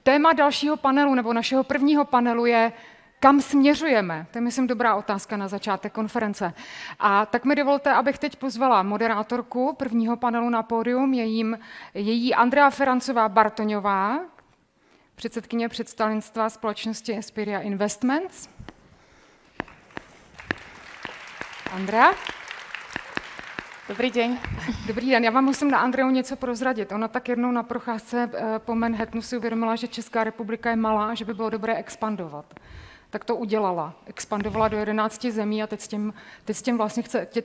Téma dalšího panelu, nebo našeho prvního panelu je, kam směřujeme. To je, myslím, dobrá otázka na začátek konference. A tak mi dovolte, abych teď pozvala moderátorku prvního panelu na pódium, její Andrea Ferancová Bartoňová, předsedkyně představenstva společnosti Inspiria Investments. Andrea? Dobrý den. Dobrý den, já vám musím na Andreu něco prozradit. Ona tak jednou na procházce po Manhattanu si uvědomila, že Česká republika je malá a že by bylo dobré expandovat. Tak to udělala. Expandovala do 11 zemí a teď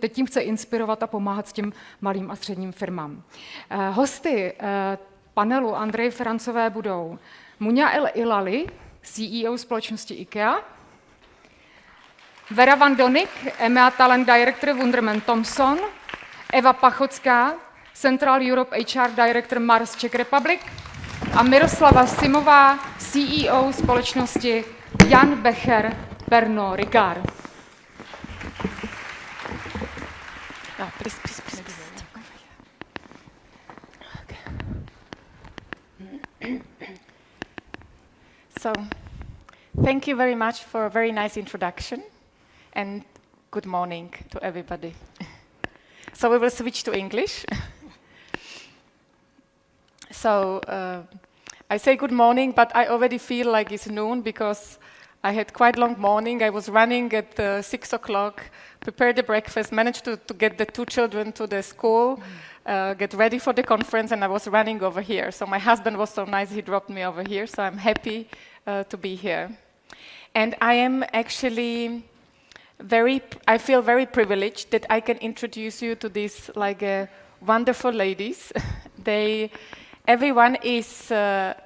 tím chce inspirovat a pomáhat s tím malým a středním firmám. Hosty panelu Andreji Ferancové budou Munia Hilali, CEO společnosti IKEA, Vera van Doninck, EMEA Talent Director Thompson, Eva Pachocká, Central Europe HR Director Mars Czech Republic a Miroslava Simová, CEO společnosti Jan Becher Pernod Ricard. No, please. So, thank you very much for a very nice introduction, and good morning to everybody. So we will switch to English. So I say good morning, but I already feel like it's noon because I had quite a long morning. I was running at 6 o'clock, prepared the breakfast, managed to get the 2 children to the school, get ready for the conference, and I was running over here. So my husband was so nice, he dropped me over here, so I'm happy to be here. And I am actually I feel very privileged that I can introduce you to these wonderful ladies. Everyone is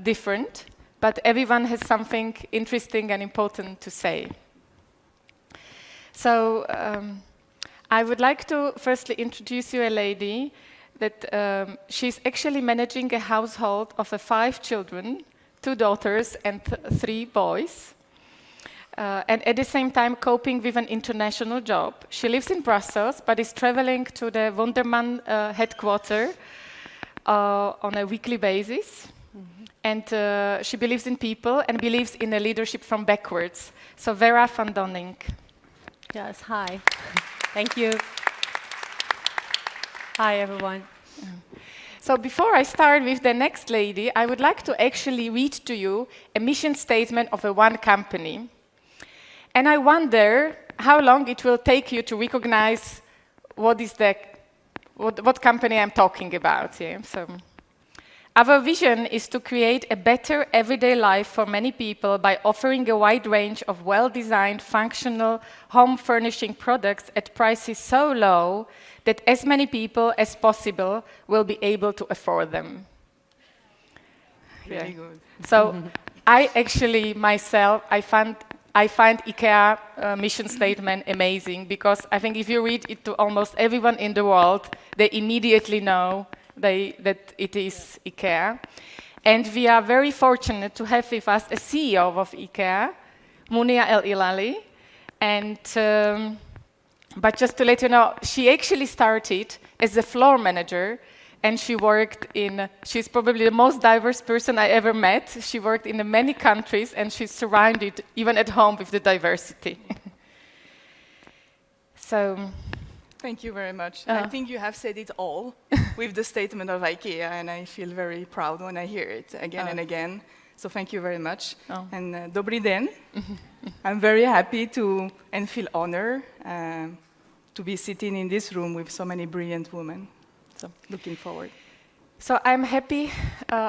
different, but everyone has something interesting and important to say. So I would like to firstly introduce you a lady that she's actually managing a household of 5 children, 2 daughters and 3 boys. And at the same time coping with an international job. She lives in Brussels, but is traveling to the Wunderman headquarters on a weekly basis. Mm-hmm. And she believes in people and believes in a leadership from backwards. So Vera van Doninck. Yes, hi. Thank you. Hi, everyone. So before I start with the next lady, I would like to actually read to you a mission statement of one company. And I wonder how long it will take you to recognize what company I'm talking about. Yeah? So, our vision is to create a better everyday life for many people by offering a wide range of well-designed, functional home furnishing products at prices so low that as many people as possible will be able to afford them. Very good. So, I actually myself, I find IKEA mission statement amazing because I think if you read it to almost everyone in the world, they immediately know that it is IKEA. And we are very fortunate to have with us a CEO of IKEA, Munia Hilali. And but just to let you know, she actually started as a floor manager. And she's probably the most diverse person I ever met. She worked in many countries and she's surrounded, even at home, with the diversity. So. Thank you very much. I think you have said it all with the statement of IKEA, and I feel very proud when I hear it again and again. So thank you very much. And dobrý den. I'm very happy and feel honored to be sitting in this room with so many brilliant women. So looking forward. So I'm happy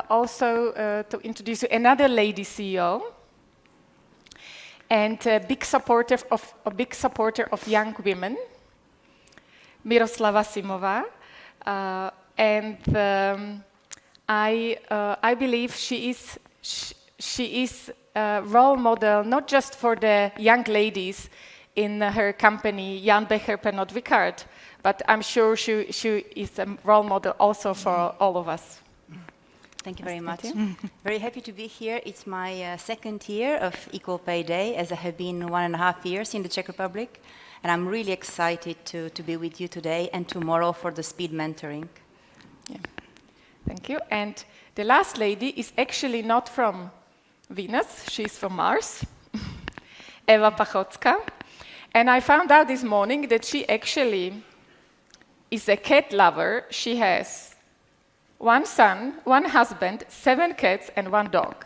also to introduce you another lady CEO and a big supporter of young women, Miroslava Simova, and I believe she is a role model not just for the young ladies in her company Jan Becher Pernod Ricard, but I'm sure she is a role model also for all of us. Thank you very much. Very happy to be here. It's my second year of Equal Pay Day, as I have been 1.5 years in the Czech Republic. And I'm really excited to be with you today and tomorrow for the speed mentoring. Yeah. Thank you. And the last lady is actually not from Venus, she's from Mars, Eva Pachocka. And I found out this morning that she actually is a cat lover. She has 1 son, 1 husband, 7 cats, and 1 dog.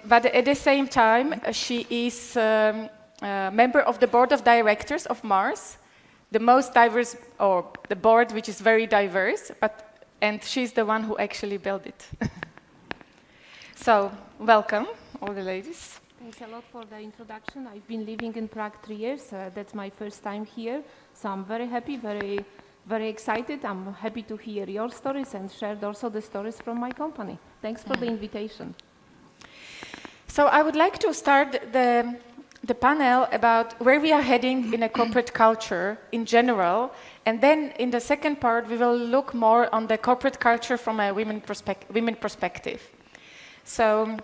But at the same time, she is a member of the board of directors of Mars, the most diverse, or the board which is very diverse, and she's the one who actually built it. So, welcome, all the ladies. Thanks a lot for the introduction. I've been living in Prague 3 years. That's my first time here. So I'm very happy, very excited. I'm happy to hear your stories and share also the stories from my company. Thanks for the invitation. So I would like to start the panel about where we are heading in a corporate culture in general. And then in the second part, we will look more on the corporate culture from a women perspective. So,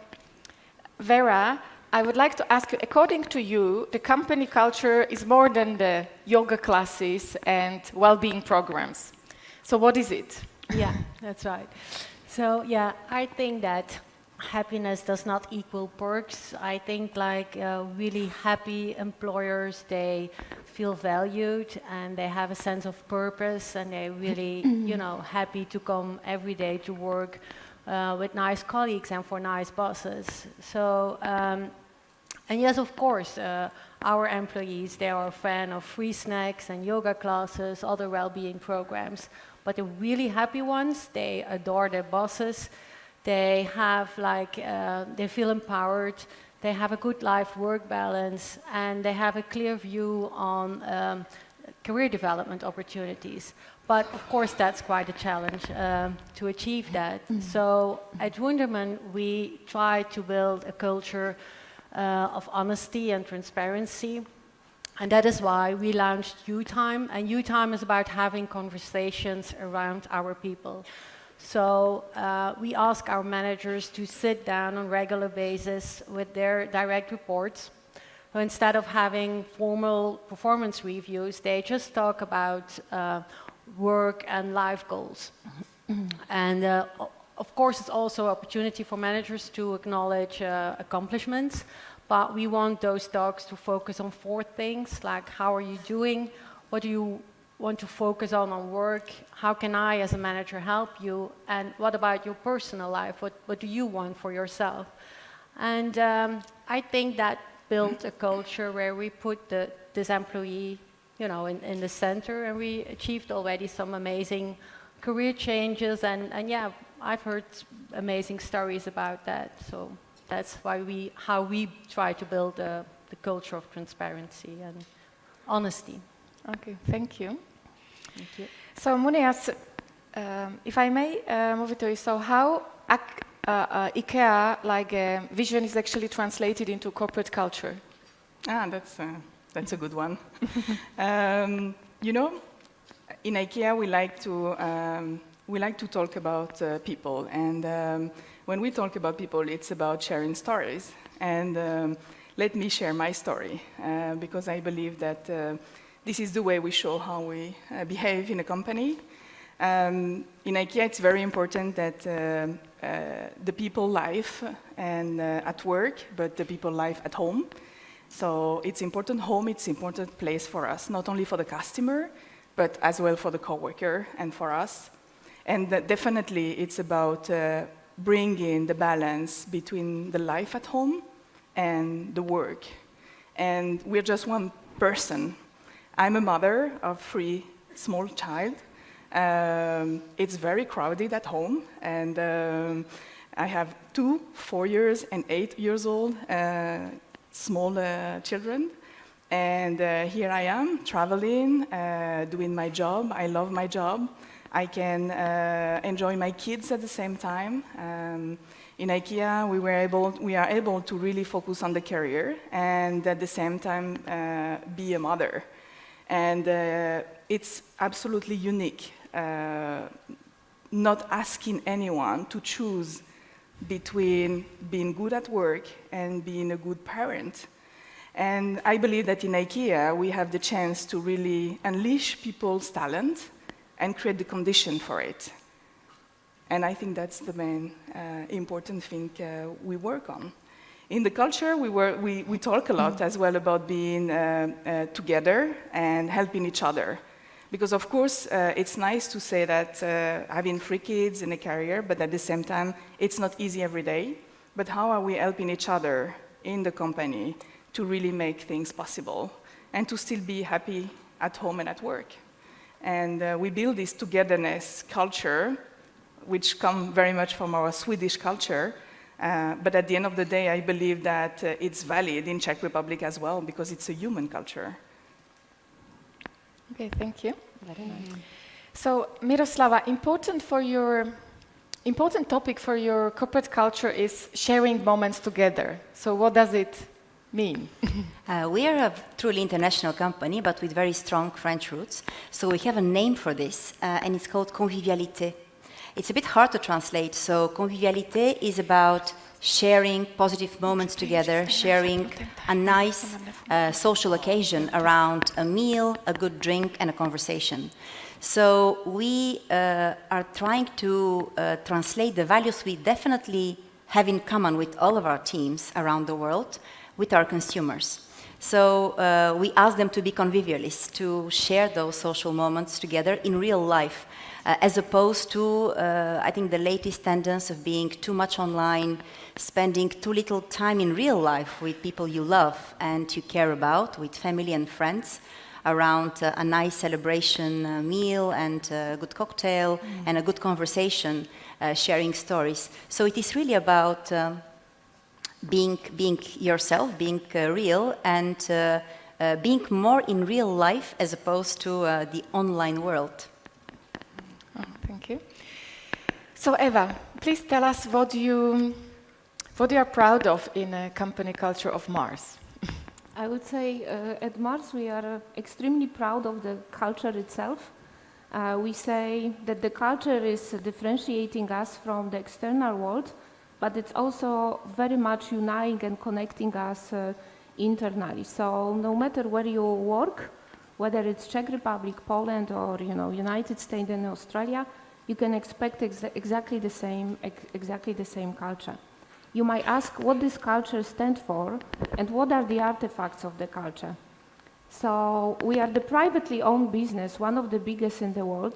Vera, I would like to ask you, according to you, the company culture is more than the yoga classes and well-being programs. So what is it? Yeah, that's right. So yeah, I think that happiness does not equal perks. I think like really happy employers, they feel valued and they have a sense of purpose and they're really, happy to come every day to work with nice colleagues and for nice bosses. So, and yes, of course, our employees, they are a fan of free snacks and yoga classes, other well-being programs. But the really happy ones, they adore their bosses. They have they feel empowered. They have a good life-work balance, and they have a clear view on career development opportunities. But of course, that's quite a challenge to achieve that. So at Wunderman, we try to build a culture of honesty and transparency. And that is why we launched U-Time. And U-Time is about having conversations around our people. So we ask our managers to sit down on a regular basis with their direct reports. So instead of having formal performance reviews, they just talk about work and life goals. And of course, it's also an opportunity for managers to acknowledge accomplishments, but we want those talks to focus on 4 things, like how are you doing, what do you want to focus on work, how can I as a manager help you, and what about your personal life, what do you want for yourself? And I think that built a culture where we put this employee in the center, and we achieved already some amazing career changes, and yeah, I've heard amazing stories about that. So that's how we try to build the culture of transparency and honesty. Okay, thank you. Thank you. So Munias, if I may move it to you, so how IKEA vision is actually translated into corporate culture? That's a good one. In IKEA we like to talk about people, and when we talk about people, it's about sharing stories. And let me share my story, because I believe that this is the way we show how we behave in a company. In IKEA, it's very important that the people life and at work, but the people life at home. So it's important home, it's important place for us, not only for the customer, but as well for the coworker and for us. And definitely it's about bringing the balance between the life at home and the work. And we're just one person. I'm a mother of 3 small child. It's very crowded at home, and I have 2, 4 years and 8 years old small children. And here I am, traveling, doing my job. I love my job. I can enjoy my kids at the same time. In IKEA, we are able to really focus on the career and at the same time be a mother. And it's absolutely unique, not asking anyone to choose between being good at work and being a good parent. And I believe that in IKEA, we have the chance to really unleash people's talent and create the condition for it. And I think that's the main important thing we work on. In the culture, we talk a lot as well about being together and helping each other. Because of course, it's nice to say that having 3 kids in a career, but at the same time, it's not easy every day. But how are we helping each other in the company to really make things possible and to still be happy at home and at work? And we build this togetherness culture, which comes very much from our Swedish culture. But at the end of the day, I believe that it's valid in Czech Republic as well, because it's a human culture. Okay, thank you. Very nice. So, Miroslava, important topic for your corporate culture is sharing moments together. So, what does it mean? We are a truly international company, but with very strong French roots. So we have a name for this, and it's called convivialité. It's a bit hard to translate. So convivialité is about sharing positive moments together, sharing a nice social occasion around a meal, a good drink, and a conversation. So we are trying to translate the values we definitely have in common with all of our teams around the world with our consumers. So we ask them to be convivialists, to share those social moments together in real life, as opposed to, I think, the latest tendency of being too much online, spending too little time in real life with people you love and you care about, with family and friends, around a nice celebration meal and a good cocktail and a good conversation, sharing stories. So it is really about being yourself, being real, and being more in real life as opposed to the online world. Oh, thank you. So Eva, please tell us what you are proud of in a company culture of Mars. I would say at Mars we are extremely proud of the culture itself. We say that the culture is differentiating us from the external world, but it's also very much uniting and connecting us internally. So no matter where you work, whether it's Czech Republic, Poland, or United States and Australia, you can expect exactly the same culture. You might ask what this culture stands for and what are the artifacts of the culture. So we are the privately owned business, one of the biggest in the world,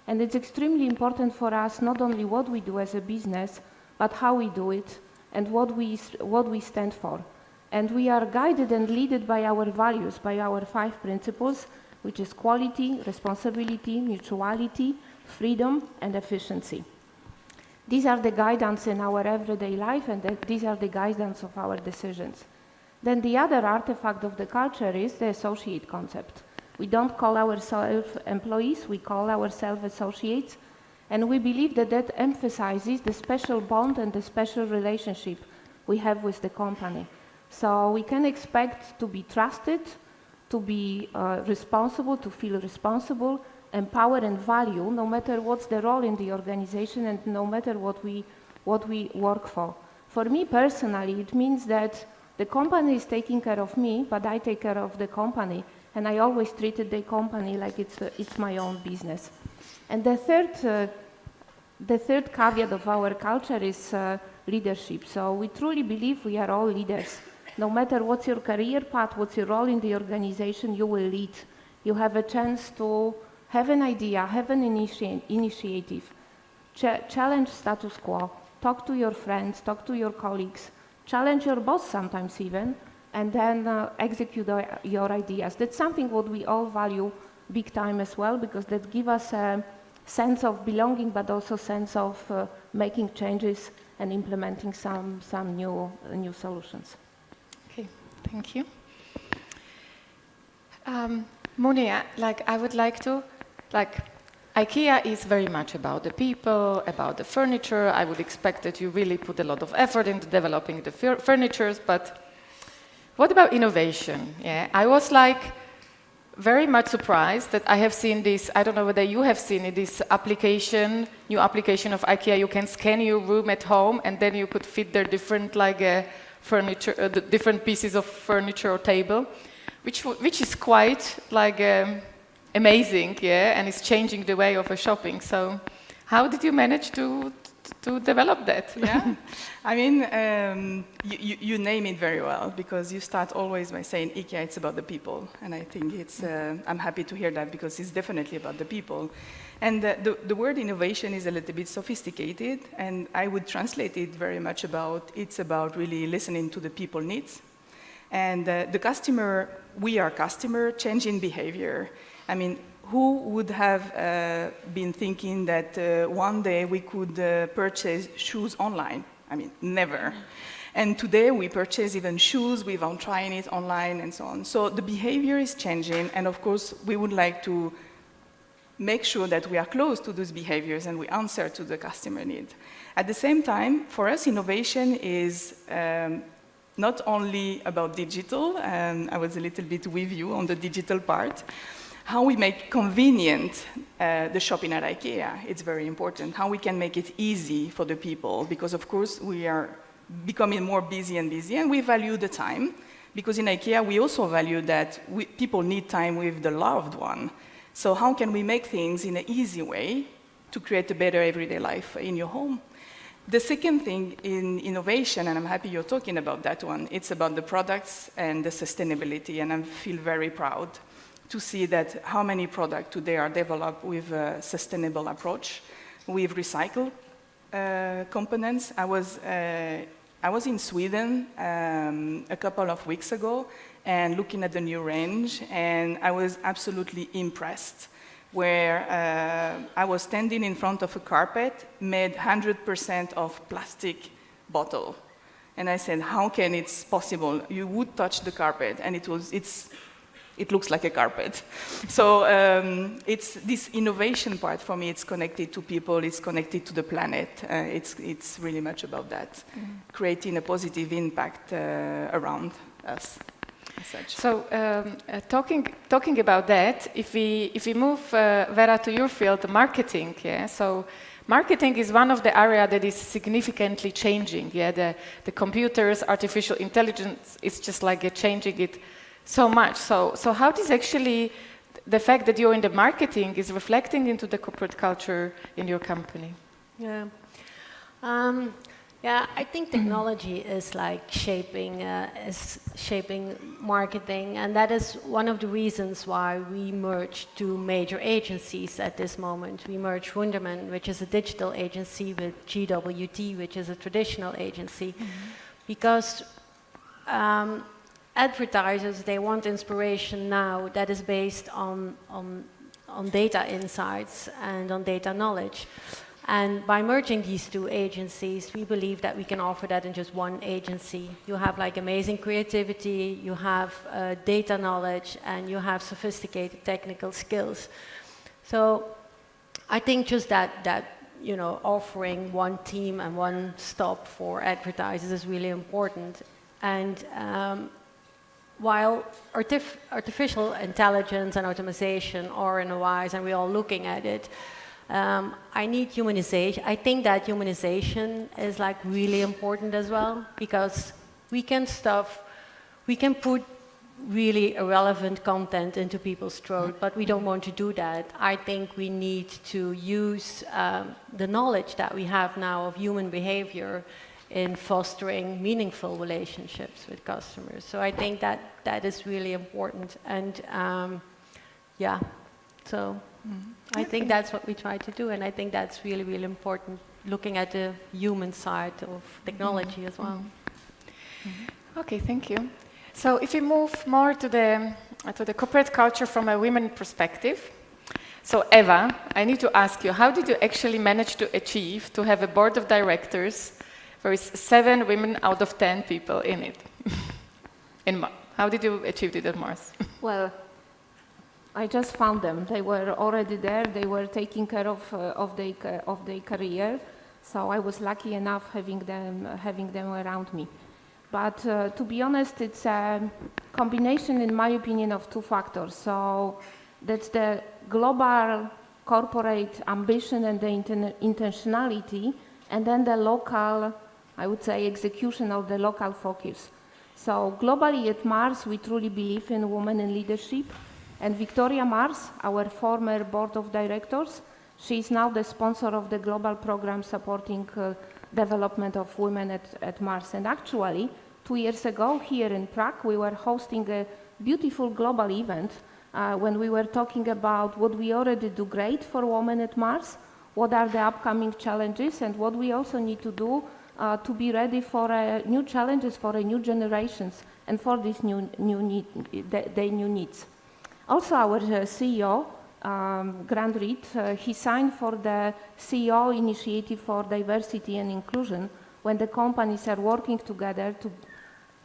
and it's extremely important for us not only what we do as a business, but how we do it and what we stand for. And we are guided and led by our values, by our 5 principles, which is quality, responsibility, mutuality, freedom, and efficiency. These are the guidance in our everyday life, and these are the guidance of our decisions. Then the other artifact of the culture is the associate concept. We don't call ourselves employees, we call ourselves associates, and we believe that that emphasizes the special bond and the special relationship we have with the company. So we can expect to be trusted, to be responsible, to feel responsible, empower and value, no matter what's the role in the organization and no matter what we work for. For me personally, it means that the company is taking care of me, but I take care of the company, and I always treated the company like it's my own business. And the third caveat of our culture is leadership. So we truly believe we are all leaders. No matter what's your career path, what's your role in the organization, you will lead. You have a chance to have an idea, have an initiative, challenge status quo, talk to your friends, talk to your colleagues, challenge your boss sometimes even, and then execute your ideas. That's something what we all value big time as well, because that gives us a sense of belonging, but also sense of making changes and implementing some new solutions. Okay, thank you. Monia, I would like to, IKEA is very much about the people, about the furniture. I would expect that you really put a lot of effort into developing the furnitures, but what about innovation? Yeah, I was very much surprised that I have seen this, I don't know whether you have seen it, this new application of IKEA. You can scan your room at home and then you could fit their different furniture, the different pieces of furniture or table, which is quite amazing, yeah, and it's changing the way of shopping. So How did you manage to develop that? Yeah, I mean, you name it very well, because you start always by saying IKEA, it's about the people. And I think it's, I'm happy to hear that, because it's definitely about the people. And the word innovation is a little bit sophisticated, and I would translate it very much about, it's about really listening to the people needs. And the customer, we are customer, changing behavior. I mean, who would have been thinking that one day we could purchase shoes online? I mean, never. And today we purchase even shoes without trying it online and so on. So the behavior is changing, and of course we would like to make sure that we are close to those behaviors and we answer to the customer need. At the same time, for us, innovation is not only about digital, and I was a little bit with you on the digital part. How we make convenient the shopping at IKEA, it's very important. How we can make it easy for the people, because of course we are becoming more busy, and we value the time. Because in IKEA we also value that people need time with the loved one. So how can we make things in an easy way to create a better everyday life in your home? The second thing in innovation, and I'm happy you're talking about that one, it's about the products and the sustainability, and I feel very proud to see that how many products today are developed with a sustainable approach, with recycled components. I was in Sweden a couple of weeks ago and looking at the new range, and I was absolutely impressed, where I was standing in front of a carpet made 100% of plastic bottle. And I said, how can it possible? You would touch the carpet, and it looks like a carpet. So it's this innovation part for me, it's connected to people, it's connected to the planet. It's really much about that, creating a positive impact around us. Such. So talking about that, if we move, Vera, to your field, marketing, yeah? So marketing is one of the areas that is significantly changing, yeah? The computers, artificial intelligence is just like changing it so much. So how does actually the fact that you're in the marketing is reflecting into the corporate culture in your company? Yeah. Yeah, I think technology is like shaping marketing, and that is one of the reasons why we merged two major agencies at this moment. We merged Wunderman, which is a digital agency, with GWT, which is a traditional agency, because advertisers, they want inspiration now that is based on data insights and on data knowledge. And by merging these two agencies, we believe that we can offer that in just one agency. You have like amazing creativity, you have data knowledge, and you have sophisticated technical skills. So I think just that you know, offering one team and one stop for advertisers is really important. And while artificial intelligence and automation are in the rise, and we're all looking at it, I need humanization. I think that humanization is like really important as well, because we can put really irrelevant content into people's throat, but we don't want to do that. I think we need to use the knowledge that we have now of human behavior in fostering meaningful relationships with customers. So I think that is really important. And yeah, so I think that's what we try to do, and I think that's really, really important, looking at the human side of technology as well. Okay, thank you. So if we move more to the corporate culture from a women perspective, so Eva, I need to ask you, how did you actually manage to achieve to have a board of directors where is 7 women out of 10 people in it? How did you achieve it at Mars? Well, I just found them. They were already there. They were taking care of their career. So I was lucky enough having them around me. But to be honest, it's a combination, in my opinion, of 2 factors. So that's the global corporate ambition and the intentionality, and then the local, I would say, execution of the local focus. So globally at Mars, we truly believe in women in leadership. And Victoria Mars, our former board of directors, She is now the sponsor of the global program supporting development of women at Mars. And actually, 2 years ago here in Prague, we were hosting a beautiful global event when we were talking about what we already do great for women at Mars, what are the upcoming challenges, and what we also need to do to be ready for new challenges for new generations and for these new needs. Also, our CEO, Grant Reed, he signed for the CEO Initiative for Diversity and Inclusion when the companies are working together to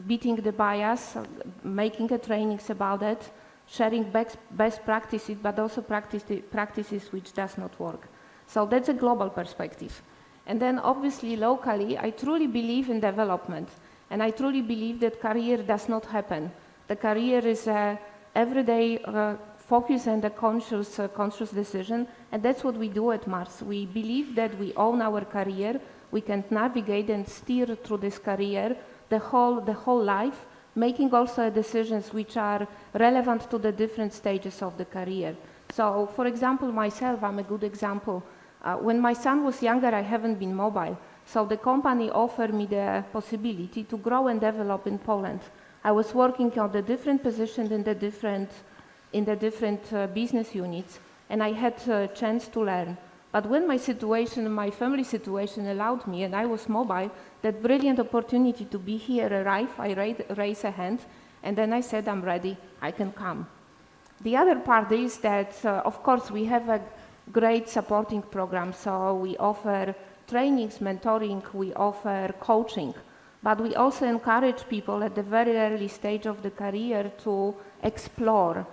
beating the bias, making trainings about it, sharing best practices, but also practices which does not work. So that's a global perspective. And then obviously locally, I truly believe in development. And I truly believe that career does not happen. The career is a everyday focus and a conscious decision. And that's what we do at Mars. We believe that we own our career. We can navigate and steer through this career the whole life, making also decisions which are relevant to the different stages of the career. So, for example, myself, I'm a good example. When my son was younger, I haven't been mobile. So the company offered me the possibility to grow and develop in Poland. I was working on the different positions in the different business units, and I had a chance to learn. But when my family situation allowed me, and I was mobile, that brilliant opportunity to be here arrived. I raised a hand, and then I said, I'm ready, I can come. The other part is that, of course, we have a great supporting program. So we offer trainings, mentoring, we offer coaching, but we also encourage people at the very early stage of the career to explore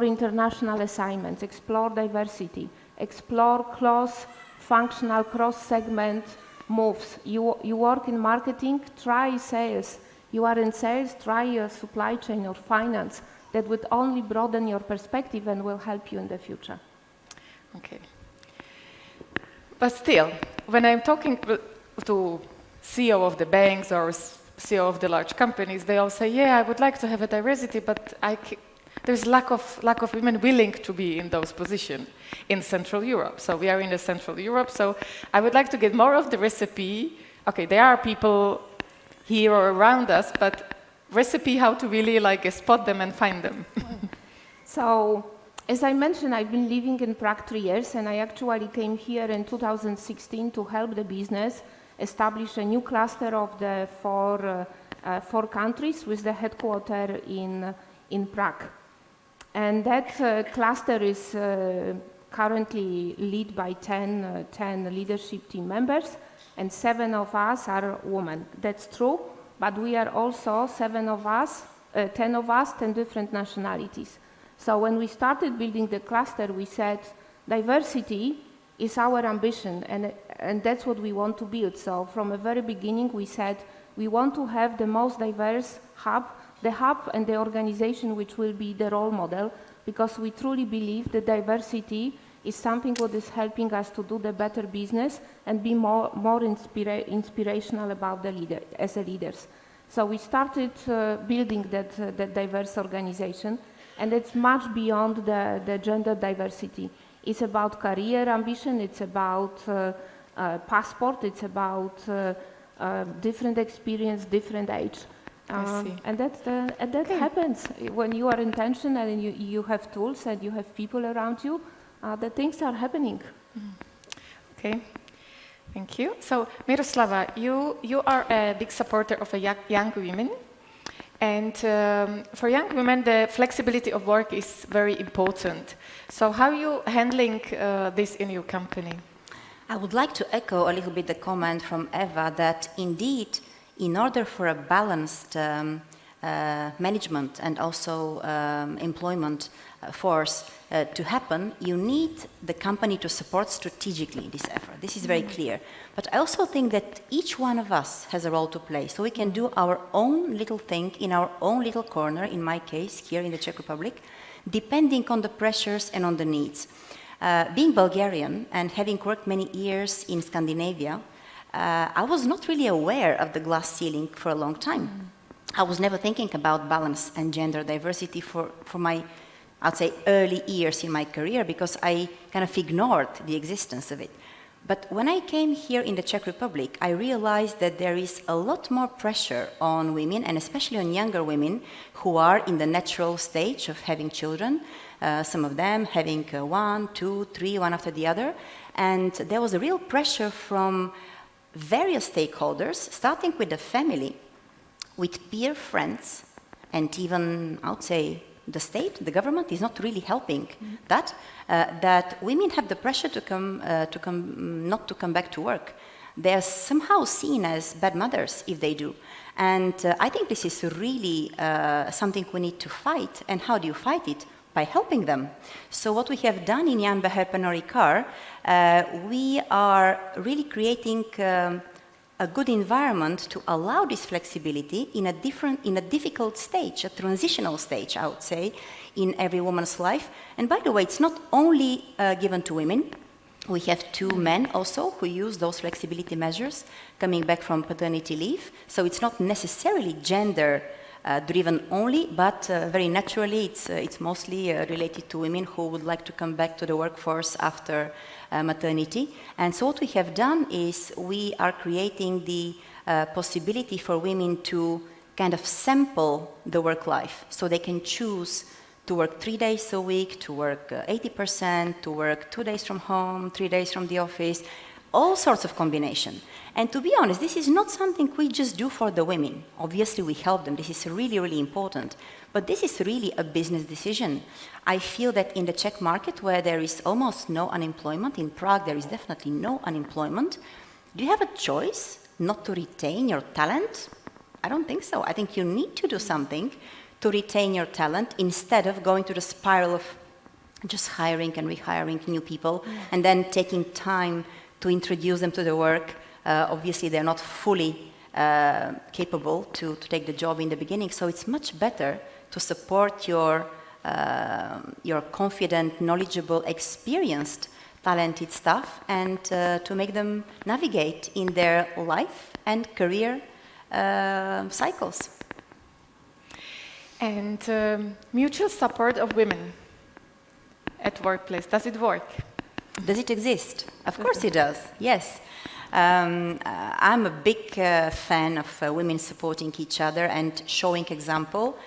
international assignments, explore diversity, explore cross-functional, cross-segment moves. You work in marketing, try sales. You are in sales, try supply chain or finance. That would only broaden your perspective and will help you in the future. Okay. But still, when I'm talking to CEO of the banks or CEO of the large companies, they all say, yeah, I would like to have a diversity, but there's lack of women willing to be in those positions in Central Europe. So we are in the Central Europe, so I would like to get more of the recipe. Okay, there are people here or around us, but recipe how to really spot them and find them. So, as I mentioned, I've been living in Prague 3 years, and I actually came here in 2016 to help the business establish a new cluster of the four countries with the headquarters in Prague. And that cluster is currently led by 10 leadership team members, and 7 of us are women. That's true, but we are also 10 of us, 10 different nationalities. So when we started building the cluster, we said diversity is our ambition, and that's what we want to build. So from the very beginning, we said we want to have the most diverse hub, the hub and the organization which will be the role model, because we truly believe that diversity is something what is helping us to do the better business and be more inspirational about the leaders. So we started building that diverse organization. And it's much beyond the gender diversity. It's about career ambition, it's about passport, it's about different experience, different age. I see. And that happens when you are intentional and you have tools and you have people around you, the things are happening. Okay, thank you. So Miroslava, you are a big supporter of young women. And for young women, the flexibility of work is very important. So how are you handling this in your company? I would like to echo a little bit the comment from Eva that indeed, in order for a balanced management and also employment force to happen, you need the company to support strategically this effort. This is very clear. But I also think that each one of us has a role to play. So we can do our own little thing in our own little corner, in my case, here in the Czech Republic, depending on the pressures and on the needs. Being Bulgarian and having worked many years in Scandinavia, I was not really aware of the glass ceiling for a long time. I was never thinking about balance and gender diversity for my I'd say, early years in my career because I kind of ignored the existence of it. But when I came here in the Czech Republic, I realized that there is a lot more pressure on women, and especially on younger women who are in the natural stage of having children, some of them having 1, 2, 3, one after the other. And there was a real pressure from various stakeholders, starting with the family, with peer friends, and even, I would say, the state, the government is not really helping that women have the pressure not to come back to work. They are somehow seen as bad mothers if they do. And I think this is really something we need to fight. And how do you fight it? By helping them. So what we have done in Jan Beher Pernod Ricard, we are really creating a good environment to allow this flexibility in a difficult stage, a transitional stage, I would say, in every woman's life. And by the way, it's not only given to women. We have 2 men also who use those flexibility measures coming back from paternity leave. So it's not necessarily gender driven only, but very naturally it's mostly related to women who would like to come back to the workforce after maternity. And so what we have done is we are creating the possibility for women to kind of sample the work life. So they can choose to work 3 days a week, to work 80%, to work 2 days from home, 3 days from the office, all sorts of combination. And to be honest, this is not something we just do for the women. Obviously, we help them. This is really, really important. But this is really a business decision. I feel that in the Czech market, where there is almost no unemployment, in Prague there is definitely no unemployment, do you have a choice not to retain your talent? I don't think so. I think you need to do something to retain your talent instead of going to the spiral of just hiring and rehiring new people and then taking time to introduce them to the work. Obviously, they're not fully capable to take the job in the beginning, so it's much better to support your confident, knowledgeable, experienced, talented staff and to make them navigate in their life and career cycles. And mutual support of women at workplace, does it work? Does it exist? Of course it does, yes. I'm a big fan of women supporting each other and showing example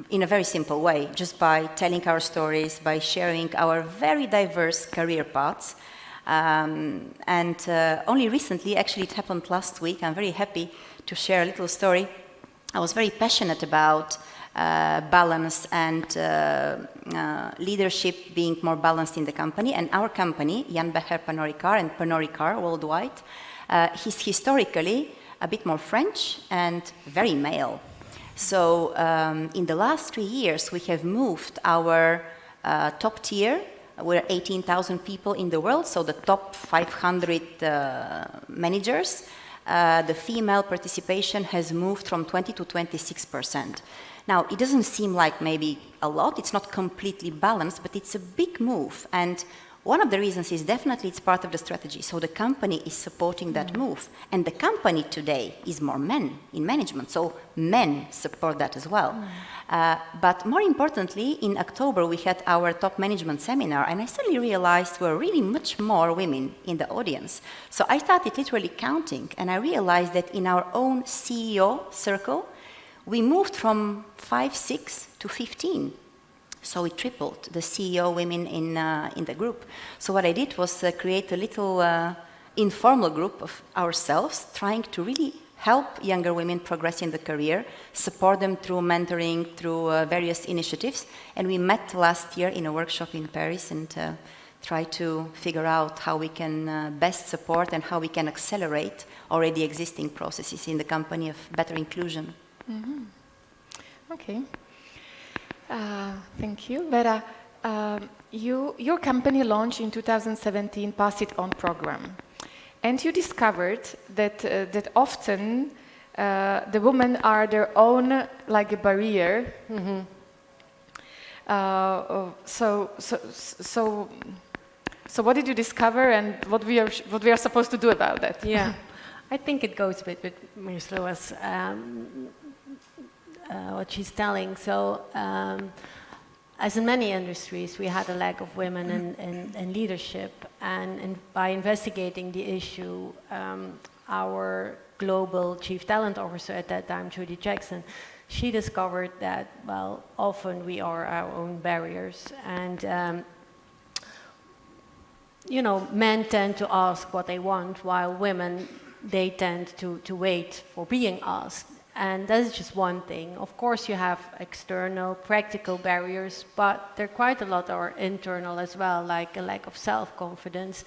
in a very simple way, just by telling our stories, by sharing our very diverse career paths. Only recently, actually it happened last week, I'm very happy to share a little story. I was very passionate about balance and leadership being more balanced in the company. And our company, Jan Beher Pernod Ricard and Pernod Ricard worldwide, is historically a bit more French and very male. So in the last 3 years, we have moved our top tier. We're 18,000 people in the world, so the top 500 managers. The female participation has moved from 20 to 26%. Now, it doesn't seem like maybe a lot, it's not completely balanced, but it's a big move. And one of the reasons is definitely it's part of the strategy. So the company is supporting that move. And the company today is more men in management, so men support that as well. But more importantly, in October, we had our top management seminar, and I suddenly realized there were really much more women in the audience. So I started literally counting, and I realized that in our own CEO circle, we moved from 5, 6 to 15. So we tripled the CEO women in the group. So what I did was create a little informal group of ourselves, trying to really help younger women progress in the career, support them through mentoring, through various initiatives. And we met last year in a workshop in Paris and try to figure out how we can best support and how we can accelerate already existing processes in the company of better inclusion. Mm-hmm. Okay. Thank you. Vera, your company launched in 2017 Pass It On program. And you discovered that often the women are their own like a barrier. Mm-hmm. So what did you discover and what we are supposed to do about that? Yeah, I think it goes with Miroslava's what she's telling. So as in many industries, we had a lack of women in leadership. And by investigating the issue, our global chief talent officer at that time, Judy Jackson, she discovered that, well, often we are our own barriers. And, you know, men tend to ask what they want, while women, they tend to wait for being asked. And that is just one thing. Of course, you have external, practical barriers, but there are quite a lot that are internal as well, like a lack of self-confidence.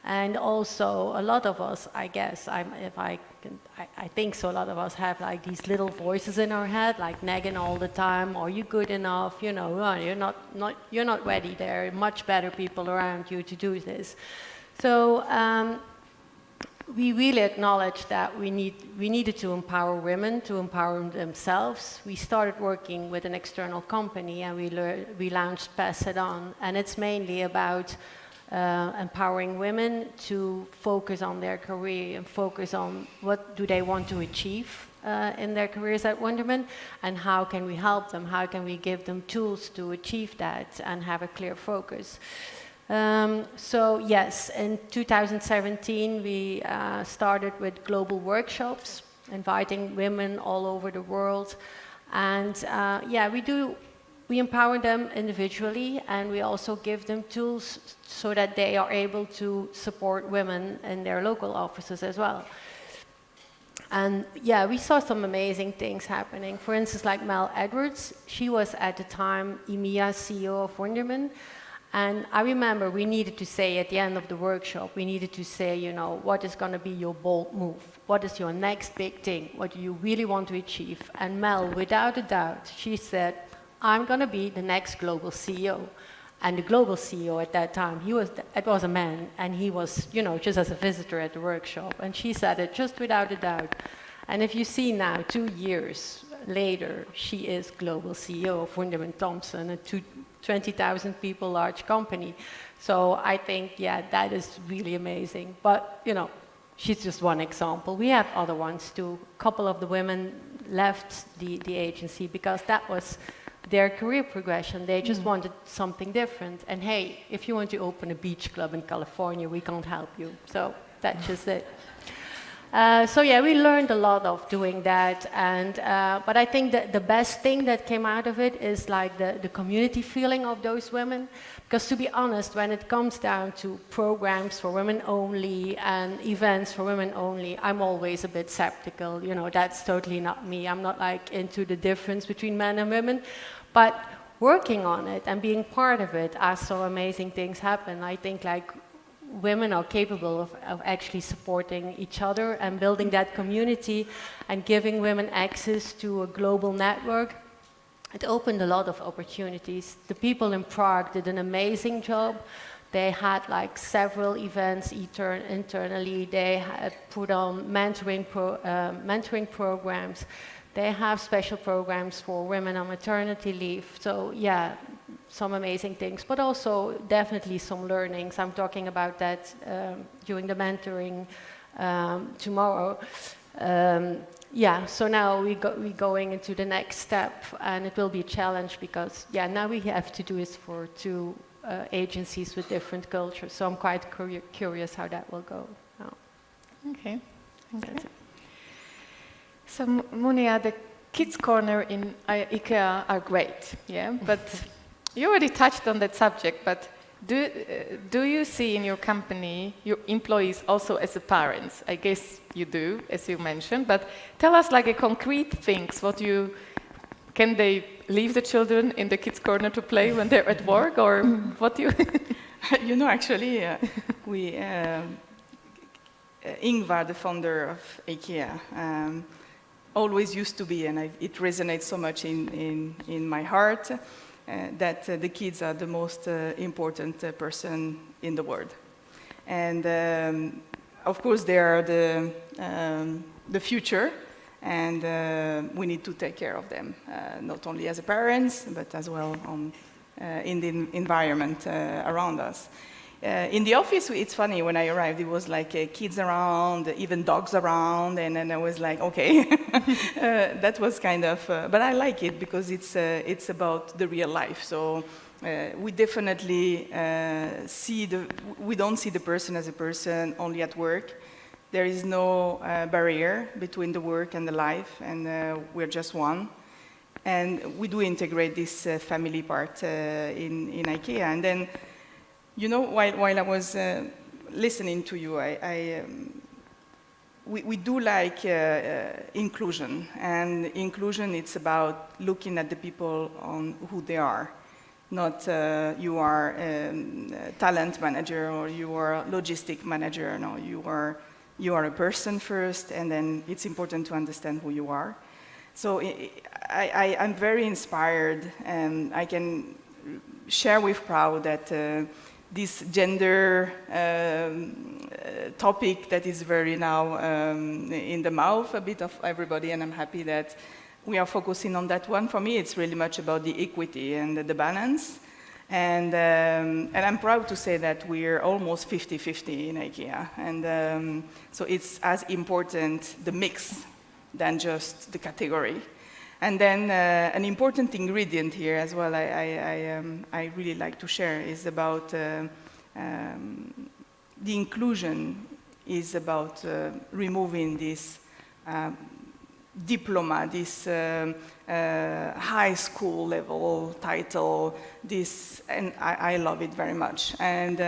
And also, a lot of us, I guess, I think so, a lot of us have like these little voices in our head, like nagging all the time, are you good enough? You know, oh, you're not ready. There are much better people around you to do this. So, we really acknowledged that we needed to empower women to empower themselves. We started working with an external company, and we launched Pass It On, and it's mainly about empowering women to focus on their career and focus on what do they want to achieve in their careers at Wonderman, and how can we help them, how can we give them tools to achieve that and have a clear focus. So yes, in 2017 we started with global workshops, inviting women all over the world, and yeah, we empower them individually, and we also give them tools so that they are able to support women in their local offices as well. And yeah, we saw some amazing things happening. For instance, like Mel Edwards, she was at the time EMEA CEO of Wonderman. And I remember we needed to say at the end of the workshop, we needed to say, you know, what is going to be your bold move? What is your next big thing? What do you really want to achieve? And Mel, without a doubt, she said, I'm going to be the next global CEO. And the global CEO at that time, it was a man, and he was, you know, just as a visitor at the workshop. And she said it just without a doubt. And if you see now, 2 years later, she is global CEO of Wunderman Thompson, a 20,000 people large company. So I think, yeah, that is really amazing. But, you know, she's just one example. We have other ones too. A couple of the women left the agency because that was their career progression. They just wanted something different. And hey, if you want to open a beach club in California, we can't help you. So that's just it. So yeah, we learned a lot of doing that, and but I think that the best thing that came out of it is like the community feeling of those women. Because to be honest, when it comes down to programs for women only and events for women only, I'm always a bit skeptical. You know, that's totally not me. I'm not like into the difference between men and women, but working on it and being part of it, I saw amazing things happen. I think like women are capable of actually supporting each other and building that community and giving women access to a global network. It opened a lot of opportunities. The people in Prague did an amazing job. They had like several events internally. They had put on mentoring programs. They have special programs for women on maternity leave. So yeah, some amazing things, but also definitely some learnings. I'm talking about that during the mentoring tomorrow. Yeah, so now we're going into the next step, and it will be a challenge because, yeah, now we have to do this for two agencies with different cultures. So I'm quite curious how that will go. Oh. Okay. So Munia, the Kids Corner in IKEA are great, yeah, but you already touched on that subject, but do you see in your company your employees also as the parents? I guess you do, as you mentioned, but tell us like a concrete things. Can they leave the children in the Kids Corner to play when they're at work, or what do you? You know, actually, Ingvar, the founder of IKEA, always used to be, and it resonates so much in my heart, that the kids are the most important person in the world. And of course they are the future, and we need to take care of them, not only as parents, but as well in the environment around us. In the office, it's funny, when I arrived, it was like kids around, even dogs around, and then I was like, okay. That was kind of, but I like it because it's about the real life. So we definitely we don't see the person as a person only at work. There is no barrier between the work and the life, and we're just one. And we do integrate this family part in IKEA. And then, you know, while I was listening to you, we do like inclusion. And inclusion, it's about looking at the people on who they are. Not you are a talent manager or you are a logistic manager. No, you are a person first, and then it's important to understand who you are. So I'm very inspired, and I can share with Proud that this gender topic that is very now in the mouth a bit of everybody, and I'm happy that we are focusing on that one. For me, it's really much about the equity and the balance. And I'm proud to say that we're almost 50-50 in IKEA. And so it's as important, the mix, than just the category. And then an important ingredient here as well I really like to share is about the inclusion is about removing this diploma, this high school level title, and I love it very much. And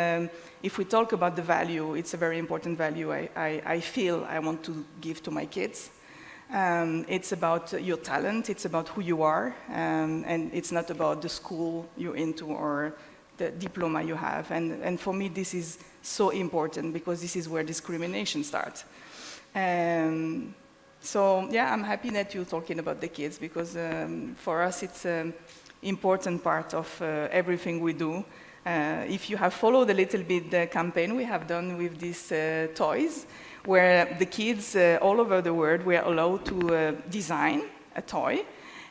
if we talk about the value, it's a very important value I feel I want to give to my kids. It's about your talent, it's about who you are, and it's not about the school you're into or the diploma you have. And for me, this is so important because this is where discrimination starts. So yeah, I'm happy that you're talking about the kids because for us it's an important part of everything we do. If you have followed a little bit the campaign we have done with these toys, where the kids all over the world were allowed to design a toy,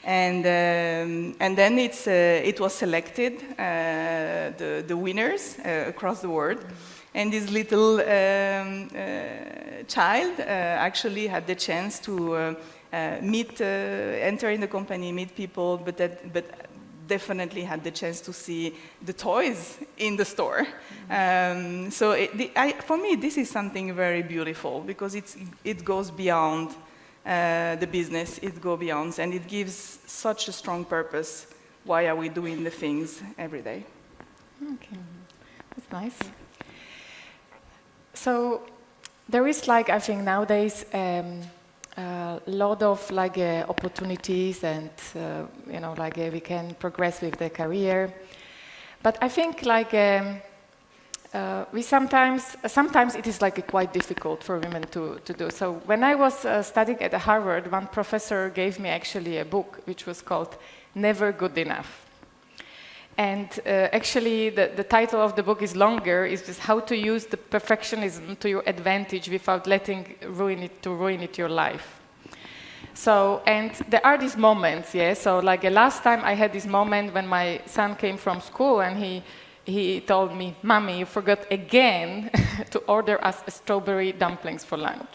and then it was selected, the winners across the world. And this little child actually had the chance to enter in the company, meet people, but definitely had the chance to see the toys in the store. So for me, this is something very beautiful because it goes beyond the business, it goes beyond, and it gives such a strong purpose. Why are we doing the things every day? Okay, that's nice. So there is like, I think nowadays, a lot of like opportunities and, you know, like we can progress with the career. But I think like we sometimes it is like quite difficult for women to do. So when I was studying at Harvard, one professor gave me actually a book which was called Never Good Enough. And actually, the title of the book is longer. It's just how to use the perfectionism to your advantage without letting ruin it your life. So, and there are these moments, yeah. So, like last time, I had this moment when my son came from school, and he told me, "Mommy, you forgot again to order us strawberry dumplings for lunch."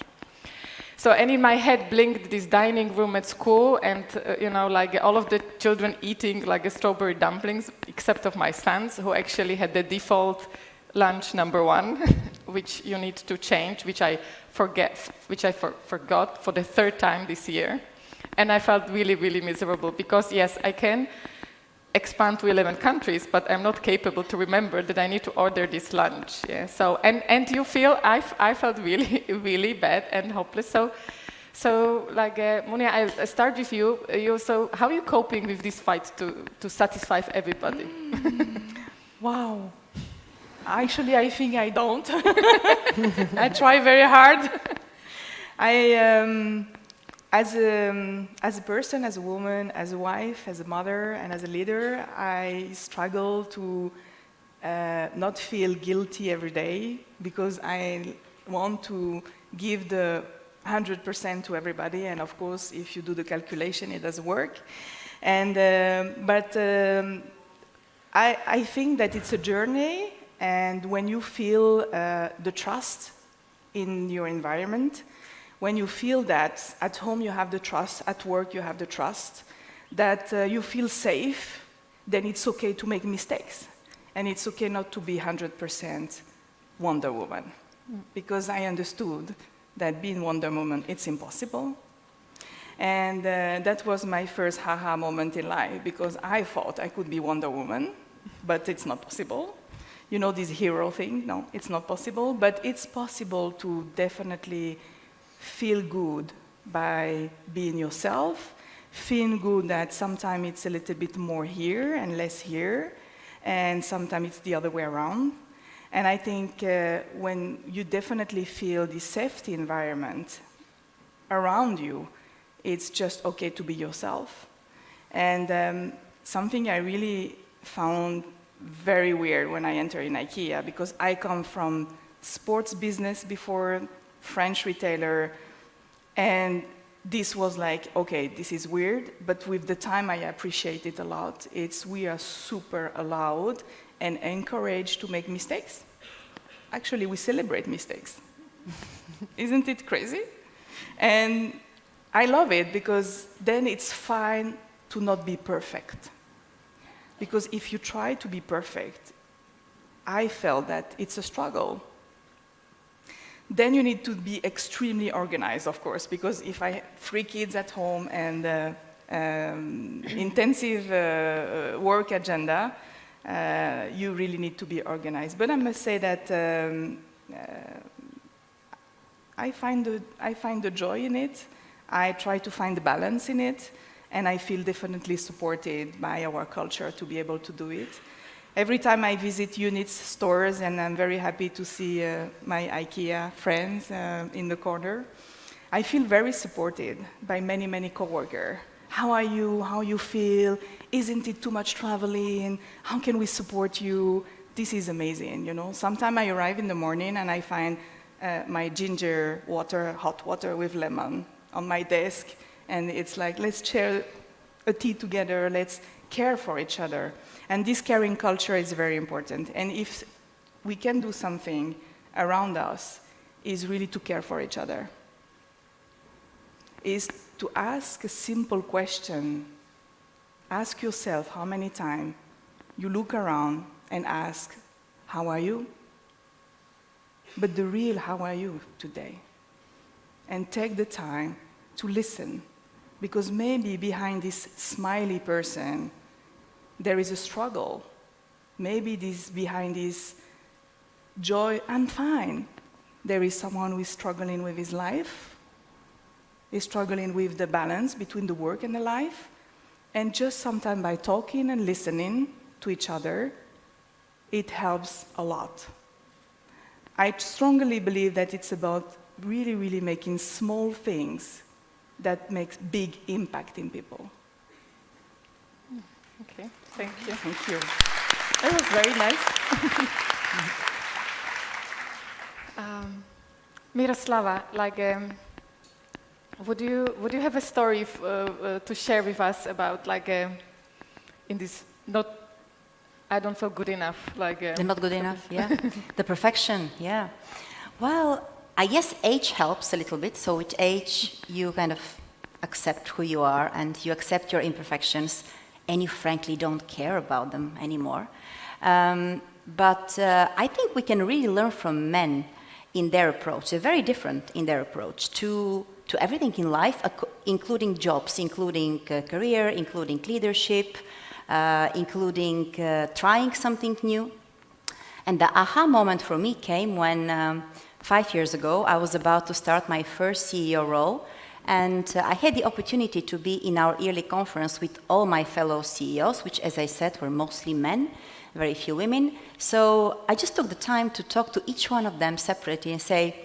So, and in my head blinked this dining room at school, and you know, like all of the children eating like strawberry dumplings, except of my sons, who actually had the default lunch number 1, which you need to change, which I forgot for the 3rd time this year, and I felt really, really miserable because yes, I can expand to 11 countries, but I'm not capable to remember that I need to order this lunch. Yeah. So and you feel I felt really really bad and hopeless. So like Munia, I start with you. So how are you coping with this fight to satisfy everybody? Wow. Actually, I think I don't. I try very hard. As a person, as a woman, as a wife, as a mother, and as a leader, I struggle to not feel guilty every day because I want to give the 100% to everybody. And of course, if you do the calculation, it doesn't work. And but I think that it's a journey, And when you feel the trust in your environment, when you feel that at home you have the trust, at work you have the trust, that you feel safe, then it's okay to make mistakes. And it's okay not to be 100% Wonder Woman. Because I understood that being Wonder Woman, it's impossible. And that was my first haha moment in life, because I thought I could be Wonder Woman, but it's not possible. You know this hero thing? No, it's not possible, but it's possible to definitely feel good by being yourself, feeling good that sometimes it's a little bit more here and less here, and sometimes it's the other way around. And I think when you definitely feel the safety environment around you, it's just okay to be yourself. And something I really found very weird when I entered in IKEA, because I come from sports business before, French retailer, and this was like, okay, this is weird, but with the time I appreciate it a lot. We are super allowed and encouraged to make mistakes. Actually, we celebrate mistakes. Isn't it crazy? And I love it, because then it's fine to not be perfect. Because if you try to be perfect, I felt that it's a struggle. Then you need to be extremely organized, of course, because if I have 3 kids at home and intensive work agenda, you really need to be organized. But I must say that I find the joy in it. I try to find the balance in it, and I feel definitely supported by our culture to be able to do it. Every time I visit units, stores, and I'm very happy to see my IKEA friends in the corner, I feel very supported by many, many coworkers. How are you? How you feel? Isn't it too much traveling? How can we support you? This is amazing, you know. Sometimes I arrive in the morning and I find my ginger water, hot water with lemon on my desk, and it's like, let's share a tea together, let's care for each other. And this caring culture is very important. And if we can do something around us, is really to care for each other. Is to ask a simple question. Ask yourself how many times you look around and ask, how are you? But the real, how are you today? And take the time to listen, because maybe behind this smiley person, there is a struggle. Maybe behind this joy, I'm fine, there is someone who is struggling with his life, is struggling with the balance between the work and the life, and just sometimes by talking and listening to each other, it helps a lot. I strongly believe that it's about really, really making small things that makes big impact in people. Okay, thank you. Thank you. That was very nice. Miroslava, would you have a story to share with us about in this I don't feel good enough, They're not good enough, yeah. The perfection, yeah. Well, I guess age helps a little bit. So with age, you kind of accept who you are and you accept your imperfections, and you frankly don't care about them anymore. But I think we can really learn from men in their approach. They're very different in their approach to everything in life, including jobs, including career, including leadership, including trying something new. And the aha moment for me came when 5 years ago I was about to start my first CEO role, and I had the opportunity to be in our yearly conference with all my fellow CEOs, which, as I said, were mostly men, very few women. So I just took the time to talk to each one of them separately and say,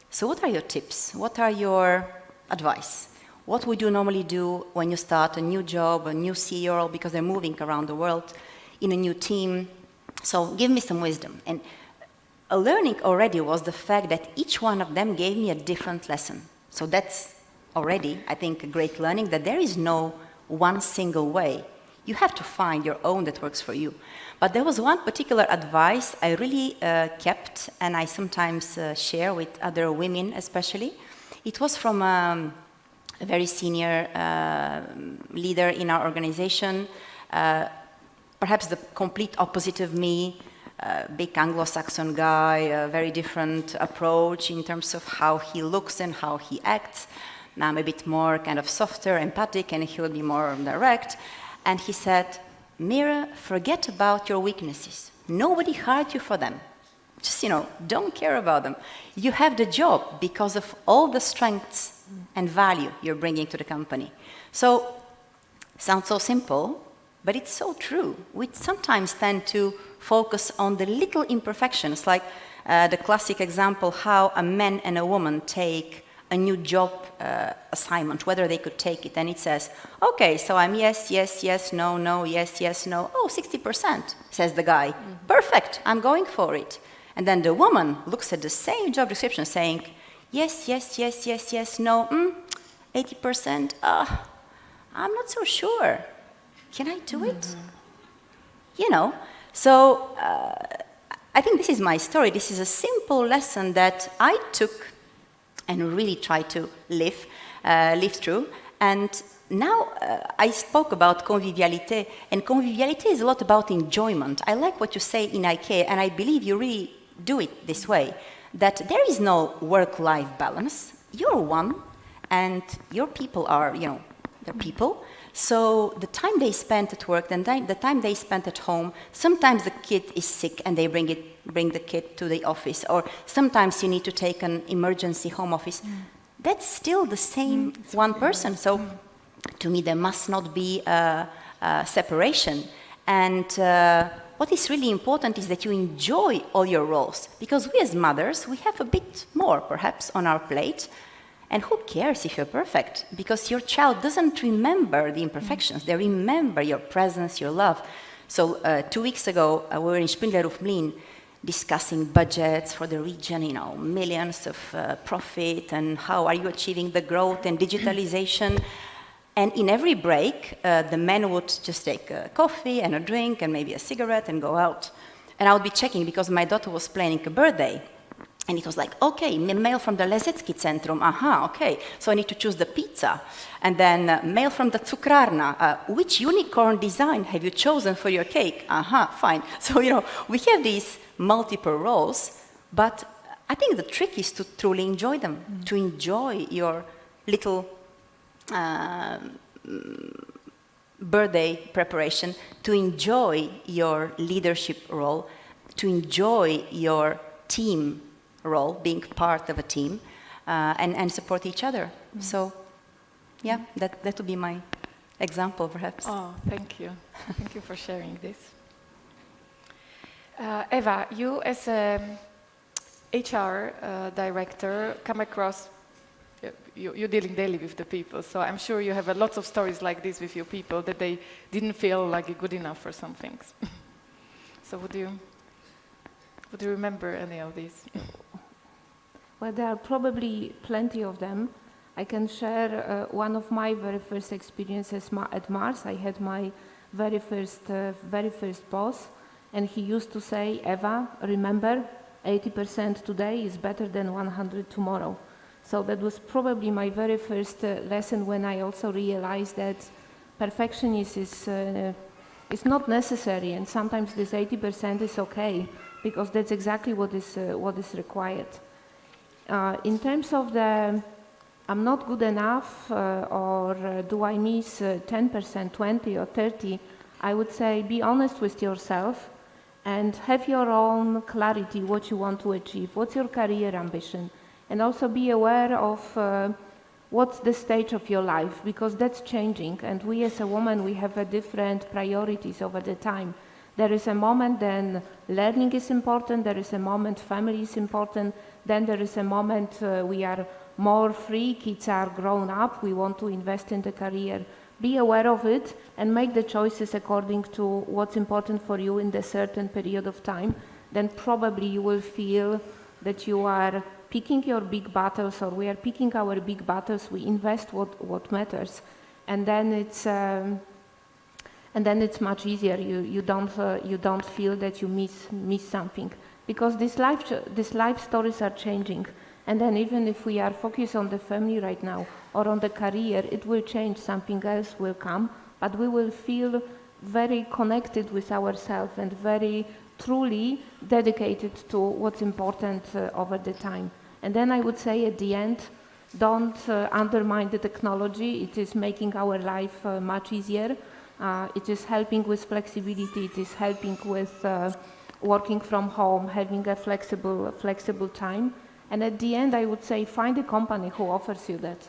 so what are your tips? What are your advice? What would you normally do when you start a new job, a new CEO role, because they're moving around the world in a new team? So give me some wisdom. And a learning already was the fact that each one of them gave me a different lesson. So that's already, I think, a great learning, that there is no one single way. You have to find your own that works for you. But there was one particular advice I really kept, and I sometimes share with other women especially. It was from a very senior leader in our organization, perhaps the complete opposite of me, big Anglo-Saxon guy, a very different approach in terms of how he looks and how he acts. I'm a bit more kind of softer, empathic, and he will be more direct. And he said, Mira, forget about your weaknesses. Nobody hired you for them. Just, don't care about them. You have the job because of all the strengths and value you're bringing to the company. So, sounds so simple, but it's so true. We sometimes tend to focus on the little imperfections, like the classic example how a man and a woman take a new job assignment, whether they could take it, and it says, okay, so I'm yes, yes, yes, no, no, yes, yes, no. Oh, 60%, says the guy. Perfect, I'm going for it. And then the woman looks at the same job description saying, yes, yes, yes, yes, yes, no, 80%, I'm not so sure. Can I do it? So I think this is my story. This is a simple lesson that I took and really try to live through. And now I spoke about convivialité, and convivialité is a lot about enjoyment. I like what you say in IKEA, and I believe you really do it this way, that there is no work-life balance. You're one, and your people are, they're people. So the time they spend at work, and the time they spend at home, sometimes the kid is sick and they bring the kid to the office, or sometimes you need to take an emergency home office. That's still the same one person. So to me, there must not be a separation. And what is really important is that you enjoy all your roles, because we as mothers, we have a bit more perhaps on our plate. And who cares if you're perfect? Because your child doesn't remember the imperfections. They remember your presence, your love. So 2 weeks ago, we were in Spindlerhof Mlin discussing budgets for the region, millions of profit, and how are you achieving the growth and digitalization. And in every break, the men would just take a coffee and a drink and maybe a cigarette and go out. And I would be checking because my daughter was planning a birthday. And it was like, okay, mail from the Lezecki Centrum, okay, so I need to choose the pizza. And then mail from the Cukrarna, which unicorn design have you chosen for your cake? Fine. So, we have these multiple roles, but I think the trick is to truly enjoy them, to enjoy your little birthday preparation, to enjoy your leadership role, to enjoy your team role, being part of a team, and support each other. So, yeah, that would be my example, perhaps. Oh, thank you. Thank you for sharing this. Eva, you as a HR director come across, you're dealing daily with the people, so I'm sure you have lots of stories like this with your people that they didn't feel like good enough for some things. So would you remember any of these? Well, there are probably plenty of them. I can share one of my very first experiences at Mars. I had my very first boss, and he used to say, Eva, remember, 80% today is better than 100 tomorrow. So that was probably my very first lesson when I also realized that perfectionism is not necessary, and sometimes this 80% is okay, because that's exactly what is required. In terms of the I'm not good enough or do I miss 10%, 20 or 30, I would say be honest with yourself and have your own clarity what you want to achieve, what's your career ambition, and also be aware of what's the stage of your life, because that's changing, and we as a woman, we have different priorities over the time. There is a moment then learning is important, there is a moment family is important, then there is a moment we are more free, kids are grown up, we want to invest in the career. Be aware of it and make the choices according to what's important for you in a certain period of time. Then probably you will feel that you are picking your big battles, or we are picking our big battles, we invest what matters. And then it's and then it's much easier. You don't feel that you miss something, because these life stories are changing. And then even if we are focused on the family right now or on the career, it will change. Something else will come, but we will feel very connected with ourselves and very truly dedicated to what's important over the time. And then I would say at the end, don't undermine the technology. It is making our life much easier. It is helping with flexibility. It is helping with working from home, having a flexible time. And at the end, I would say find a company who offers you that.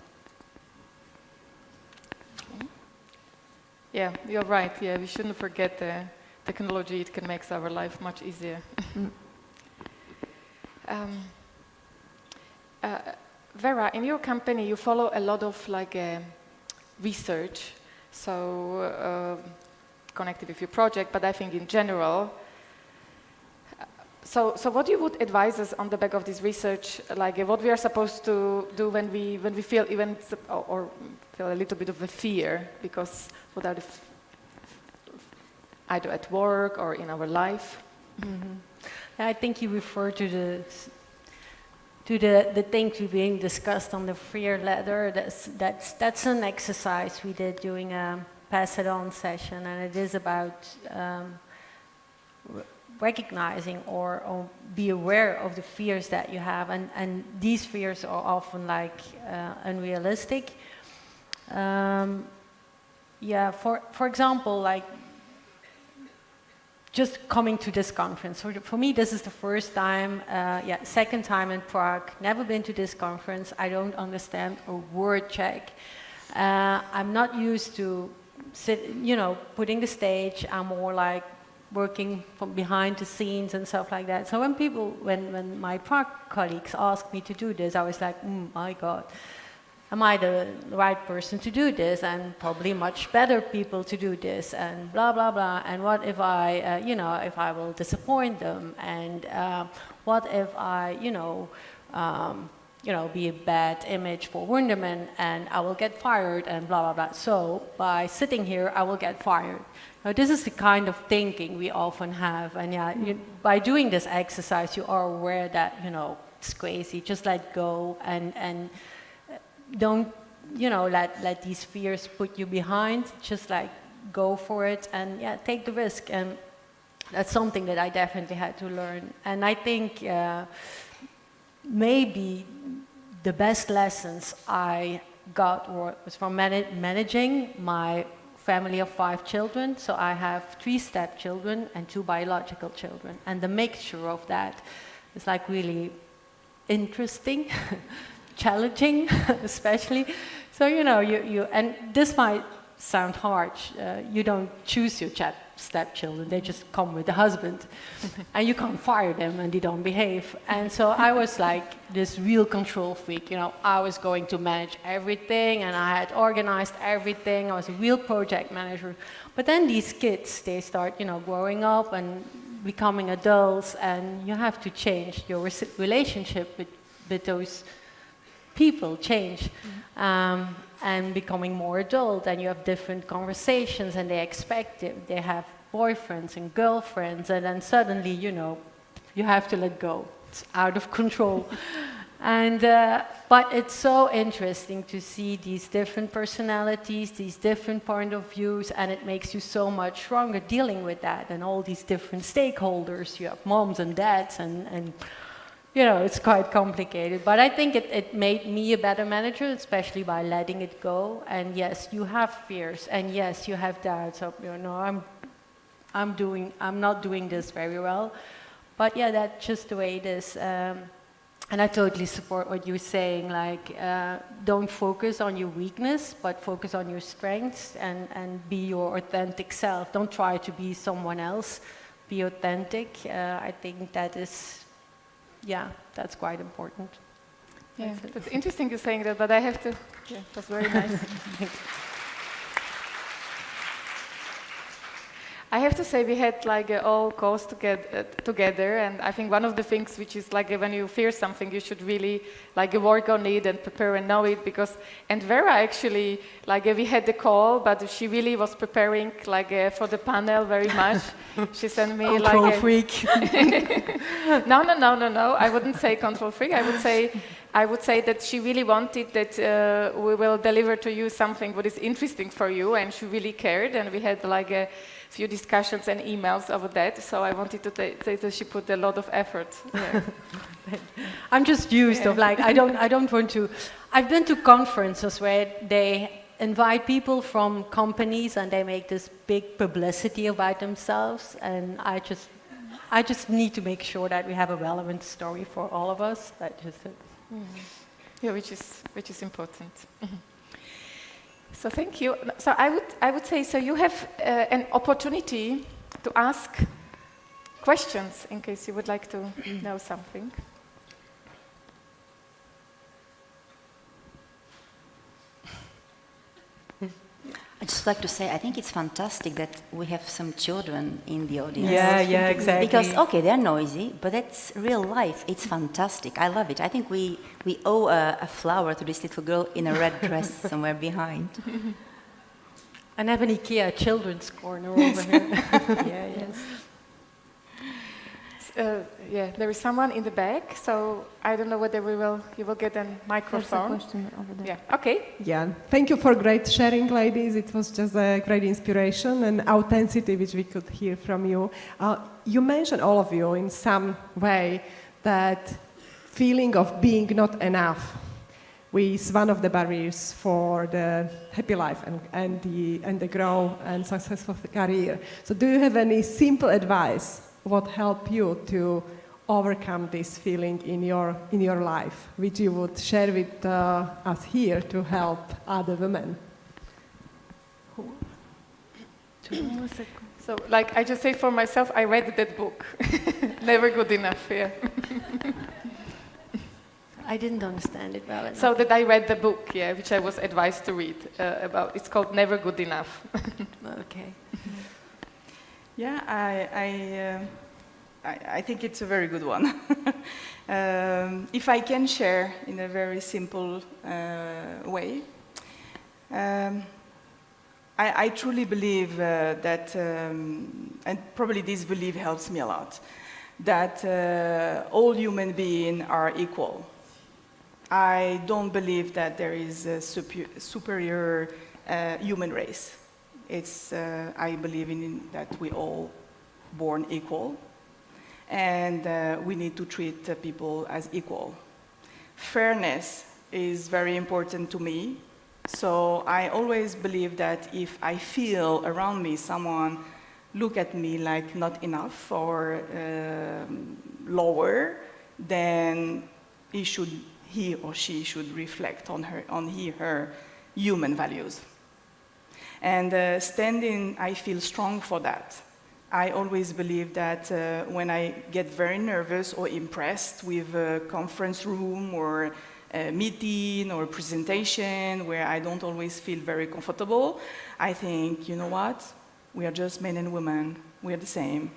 Yeah, you're right. Yeah, we shouldn't forget the technology. It can make our life much easier. Vera, in your company, you follow a lot of research, so connected with your project, but I think in general. So what you would advise us on the back of this research, what we are supposed to do when we feel even or feel a little bit of a fear, because what are either at work or in our life? I think you refer to the things being discussed on the fear ladder. That's an exercise we did during a pass it on session, and it is about recognizing or be aware of the fears that you have, and these fears are often unrealistic. For example, just coming to this conference. For me, this is the first time, second time in Prague, never been to this conference. I don't understand a word Czech. I'm not used to putting the stage. I'm more working from behind the scenes and stuff like that. So when my Prague colleagues asked me to do this, I was like, my God, am I the right person to do this? And probably much better people to do this, and blah, blah, blah. And what if I, if I will disappoint them? And what if I, be a bad image for Wunderman and I will get fired and blah, blah, blah. So by sitting here, I will get fired. Now, this is the kind of thinking we often have. And by doing this exercise, you are aware that, it's crazy. Just let go and don't, let these fears put you behind. Just go for it and take the risk. And that's something that I definitely had to learn. And I think maybe the best lessons I got was from managing my family of 5 children. So I have 3 stepchildren and 2 biological children. And the mixture of that is really interesting, challenging, especially. So, and this might sound harsh. You don't choose your stepchildren, they just come with the husband. And you can't fire them and they don't behave. And so I was this real control freak. I was going to manage everything and I had organized everything. I was a real project manager. But then these kids, they start, growing up and becoming adults, and you have to change your relationship with those people, change. And becoming more adult, and you have different conversations, and they expect it. They have boyfriends and girlfriends, and then suddenly, you have to let go. It's out of control. And but it's so interesting to see these different personalities, these different point of views, and it makes you so much stronger dealing with that, and all these different stakeholders. You have moms and dads, and it's quite complicated, but I think it made me a better manager, especially by letting it go. And yes, you have fears, and yes, you have doubts of, I'm not doing this very well. But that's just the way it is. And I totally support what you're saying, don't focus on your weakness, but focus on your strengths and be your authentic self. Don't try to be someone else, be authentic. I think that is... that's quite important. Yeah, that's interesting you're saying that, but I have to... Yeah, that's very nice. I have to say we had like all calls together, and I think one of the things which is like when you fear something, you should really like work on it and prepare and know it, because, and Vera actually, like we had the call, but she really was preparing like for the panel very much. She sent me Control like freak. No, I wouldn't say control freak. I would say that she really wanted that we will deliver to you something what is interesting for you, and she really cared, and we had like a few discussions and emails over that. So I wanted to say that she put a lot of effort. Yeah. I'm just used of like, I don't want to, I've been to conferences where they invite people from companies and they make this big publicity about themselves, and I just need to make sure that we have a relevant story for all of us. That just Yeah, which is important. So thank you. So I would say, so you have an opportunity to ask questions in case you would like to know something. I'd just like to say, I think it's fantastic that we have some children in the audience. Yeah, exactly. Because, okay, they're noisy, but that's real life. It's fantastic. I love it. I think we owe a flower to this little girl in a red dress somewhere behind. And have an IKEA children's corner over here. Yes. Yeah, there is someone in the back, so I don't know whether you will get a There's a microphone. question over there. Yeah, okay. Yeah, thank you for great sharing, ladies. It was just a great inspiration and authenticity which we could hear from you. You mentioned, all of you, in some way, that feeling of being not enough is one of the barriers for the happy life and the grow and successful career. So do you have any simple advice what help you to overcome this feeling in your life, which you would share with us here to help other women? So, like I just say for myself, I read that book. Never good enough. Yeah. I didn't understand it well enough. So that I read the book, yeah, which I was advised to read about. It's called Never Good Enough. Okay. Yeah, I think it's a very good one. If I can share in a very simple way, I truly believe that, and probably this belief helps me a lot, that all human beings are equal. I don't believe that there is a superior human race. I believe in that we all born equal, and we need to treat people as equal. Fairness is very important to me, so I always believe that if I feel around me someone look at me like not enough or lower, then he or she should reflect on her human values. And I feel strong for that. I always believe that when I get very nervous or impressed with a conference room or a meeting or a presentation where I don't always feel very comfortable, I think, you know what? We are just men and women. We are the same.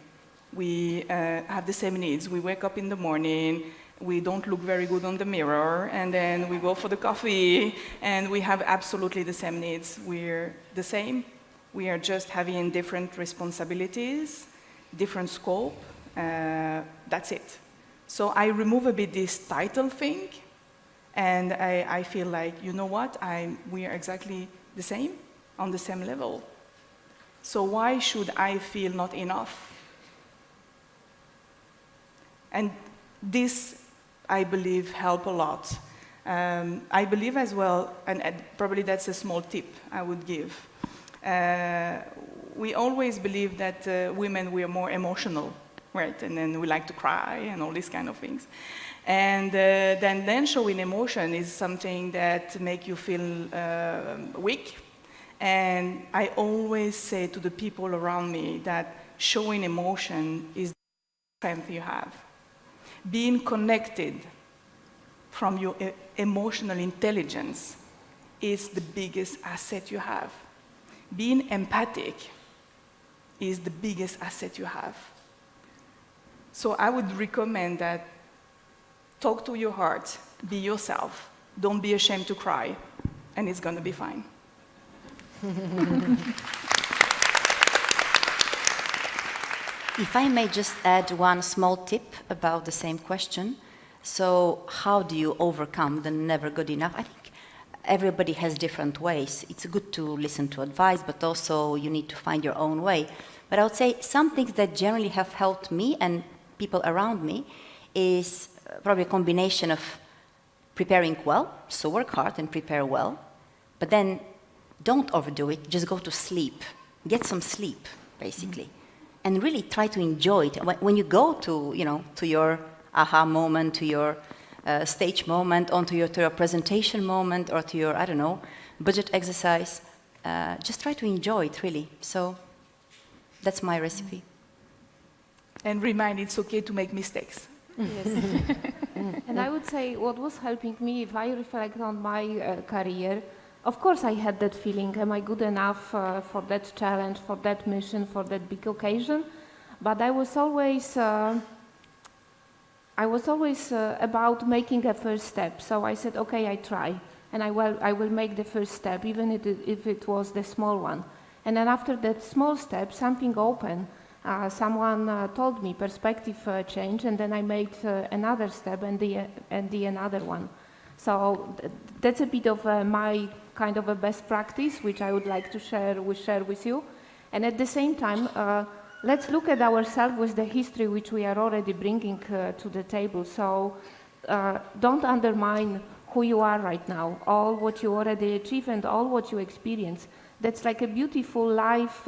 We have the same needs. We wake up in the morning, we don't look very good on the mirror, and then we go for the coffee, and we have absolutely the same needs. We're the same. We are just having different responsibilities, different scope. That's it. So I remove a bit this title thing, and I feel like, you know what? We are exactly the same, on the same level. So why should I feel not enough? And this, I believe, help a lot. I believe as well, and probably that's a small tip I would give. We always believe that women, we are more emotional, right? And then we like to cry and all these kind of things. And then showing emotion is something that make you feel weak. And I always say to the people around me that showing emotion is the strength you have. Being connected from your emotional intelligence is the biggest asset you have. Being empathic is the biggest asset you have. So I would recommend that talk to your heart, be yourself, don't be ashamed to cry, and it's going to be fine. If I may just add one small tip about the same question. So how do you overcome the never good enough? I think everybody has different ways. It's good to listen to advice, but also you need to find your own way. But I would say some things that generally have helped me and people around me is probably a combination of preparing well, so work hard and prepare well, but then don't overdo it, just go to sleep. Get some sleep, basically. And really try to enjoy it. When you go to, to your aha moment, to your stage moment, to your presentation moment, or to your, I don't know, budget exercise, just try to enjoy it, really. So that's my recipe. And remind it's okay to make mistakes. Yes. And I would say what was helping me, if I reflect on my career, of course I had that feeling, am I good enough for that challenge, for that mission, for that big occasion? But I was always about making a first step. So I said, okay, I try, and I will make the first step, even if it was the small one. And then after that small step, something opened. Someone told me perspective change, and then I made another step and the another one. So that's a bit of my kind of a best practice, which I would like to share with you. And at the same time, let's look at ourselves with the history which we are already bringing to the table. So don't undermine who you are right now, all what you already achieved and all what you experience. That's like a beautiful life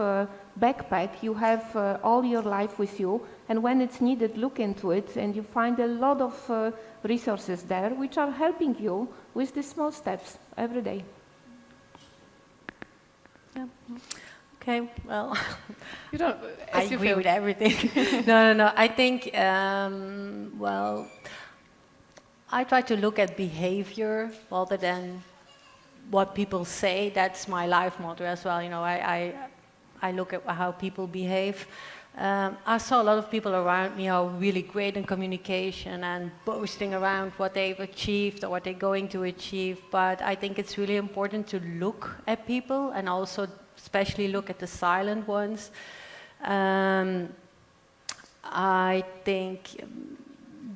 backpack. You have all your life with you, and when it's needed, look into it, and you find a lot of resources there which are helping you with the small steps every day. Yeah. Okay, well, You don't. I agree with everything. No. I think, well, I try to look at behavior rather than what people say. That's my life motto as well. I look at how people behave. I saw a lot of people around me are really great in communication and boasting around what they've achieved or what they're going to achieve. But I think it's really important to look at people and also especially look at the silent ones. I think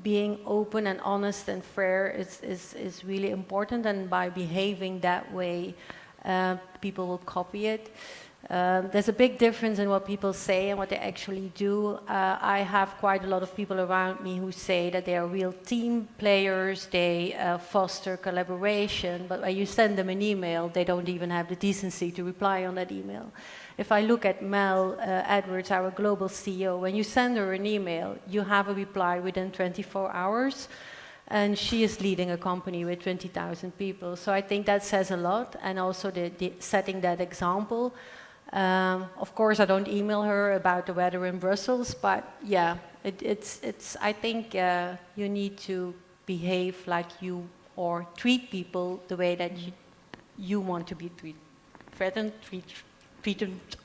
being open and honest and fair is really important, and by behaving that way, people will copy it. There's a big difference in what people say and what they actually do. I have quite a lot of people around me who say that they are real team players, they foster collaboration, but when you send them an email, they don't even have the decency to reply on that email. If I look at Mel Edwards, our global CEO, when you send her an email, you have a reply within 24 hours, and she is leading a company with 20,000 people. So I think that says a lot, and also the setting that example. Of course, I don't email her about the weather in Brussels, but yeah, it's. I think you need to behave like you, or treat people the way that you want to be treated.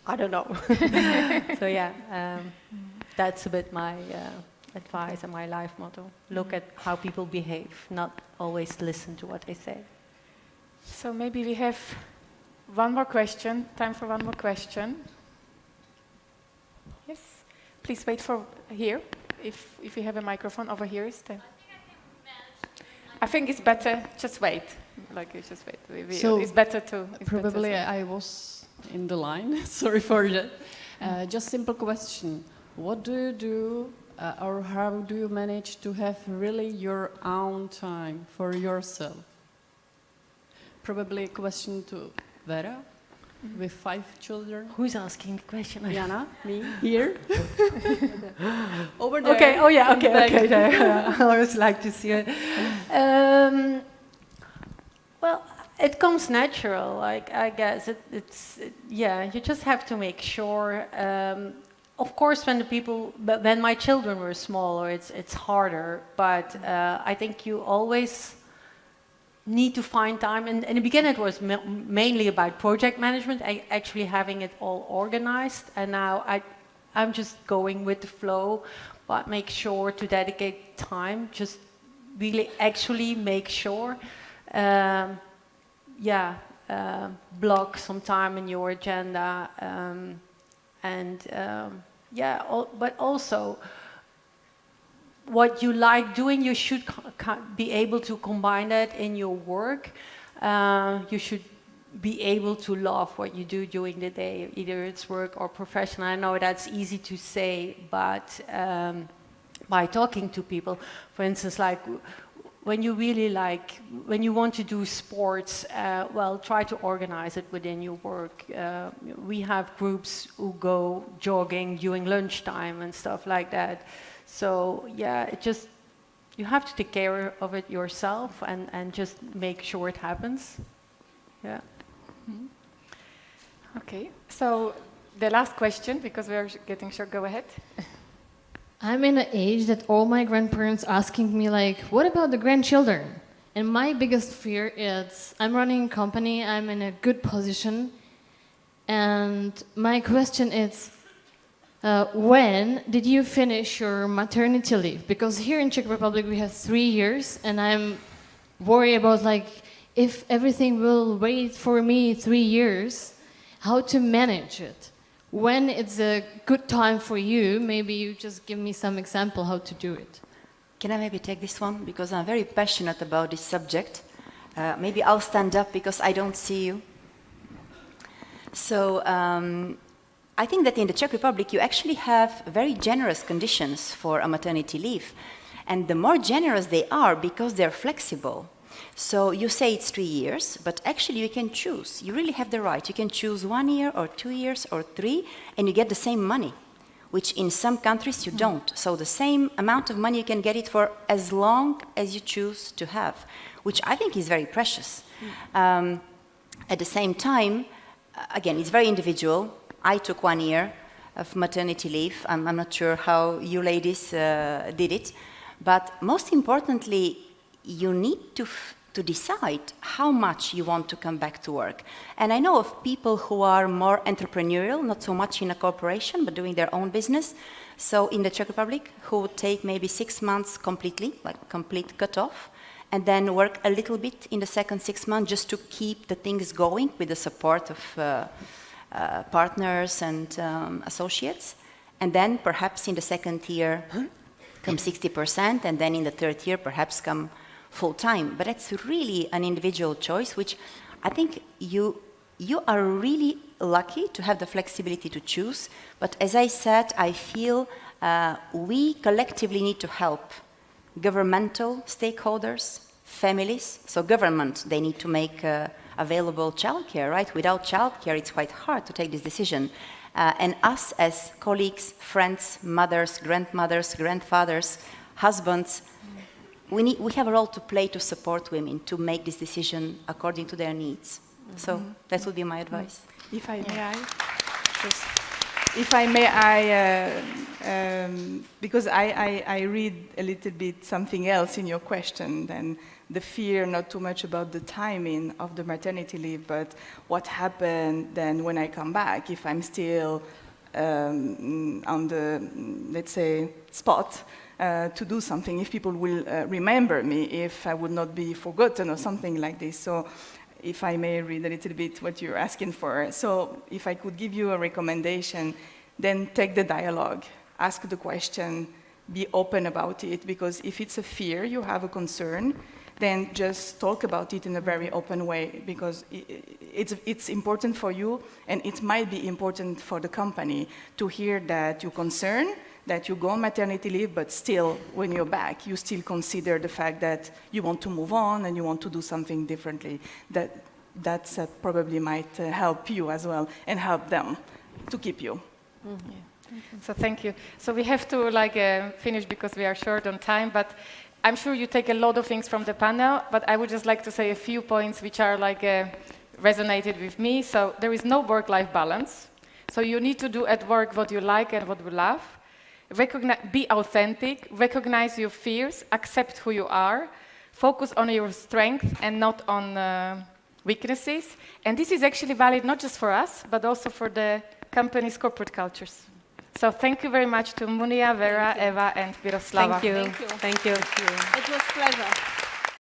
I don't know. So yeah, that's a bit my advice and my life motto. Look at how people behave, not always listen to what they say. So maybe we have one more question. Time for one more question. Yes, please wait for here. If you have a microphone over here, I think it's better. Just wait. Like you just wait. So it's better to. Probably I was in the line. Sorry for that. Just simple question. What do you do, or how do you manage to have really your own time for yourself? Probably a question to Vera, with 5 children. Who's asking the question? Jana, me, here. Over there. Okay, oh yeah, okay. There. I always like to see it. Well, it comes natural, like I guess. Yeah, you just have to make sure. Of course, when my children were smaller, it's harder. But I think you always need to find time. And in the beginning, it was mainly about project management, actually having it all organized. And now I'm just going with the flow, but make sure to dedicate time, just really actually make sure, block some time in your agenda, but also what you like doing, you should be able to combine that in your work. You should be able to love what you do during the day, either it's work or professional. I know that's easy to say, but by talking to people, for instance, like when you really like, when you want to do sports, try to organize it within your work. We have groups who go jogging during lunchtime and stuff like that. So yeah, it just, you have to take care of it yourself and just make sure it happens. Yeah. Mm-hmm. Okay, so the last question, because we are getting short, go ahead. I'm in an age that all my grandparents asking me like, what about the grandchildren? And my biggest fear is I'm running a company, I'm in a good position. And my question is, when did you finish your maternity leave? Because here in Czech Republic we have 3 years and I'm worried about like, if everything will wait for me 3 years, how to manage it? When it's a good time for you, maybe you just give me some example how to do it. Can I maybe take this one? Because I'm very passionate about this subject. Maybe I'll stand up because I don't see you. So I think that in the Czech Republic you actually have very generous conditions for a maternity leave. And the more generous they are because they're flexible. So you say it's 3 years, but actually you can choose. You really have the right. You can choose 1 year or 2 years or 3, and you get the same money, which in some countries you don't. So the same amount of money you can get it for as long as you choose to have, which I think is very precious. At the same time, again, it's very individual. I took 1 year of maternity leave. I'm not sure how you ladies did it, but most importantly, you need to decide how much you want to come back to work. And I know of people who are more entrepreneurial, not so much in a corporation, but doing their own business. So in the Czech Republic, who would take maybe 6 months completely, like complete cut-off, and then work a little bit in the second 6 months just to keep the things going with the support of partners and associates. And then perhaps in the second year, come 60%, and then in the third year, perhaps come full-time. But it's really an individual choice, which I think you are really lucky to have the flexibility to choose. But as I said, I feel we collectively need to help governmental stakeholders, families. So government, they need to make available childcare, right? Without childcare, it's quite hard to take this decision. And us as colleagues, friends, mothers, grandmothers, grandfathers, husbands, we have a role to play to support women to make this decision according to their needs. So that would be my advice. If I may, because I read a little bit something else in your question than the fear, not too much about the timing of the maternity leave, but what happened then when I come back, if I'm still on the, let's say, spot to do something, if people will remember me, if I would not be forgotten or something like this. So if I may read a little bit what you're asking for. So if I could give you a recommendation, then take the dialogue, ask the question, be open about it, because if it's a fear, you have a concern, then just talk about it in a very open way, because it's important for you, and it might be important for the company to hear that you're concerned, that you go on maternity leave, but still, when you're back, you still consider the fact that you want to move on and you want to do something differently. That's probably might help you as well and help them to keep you. Mm-hmm. Yeah. So thank you. So we have to finish because we are short on time, but I'm sure you take a lot of things from the panel, but I would just like to say a few points which are resonated with me. So there is no work-life balance. So you need to do at work what you like and what you love. Be authentic, recognize your fears, accept who you are, focus on your strength and not on weaknesses. And this is actually valid not just for us, but also for the company's corporate cultures. So thank you very much to Munia, Vera, Eva, and Miroslava. Thank you. Thank you. Thank you. It was a pleasure.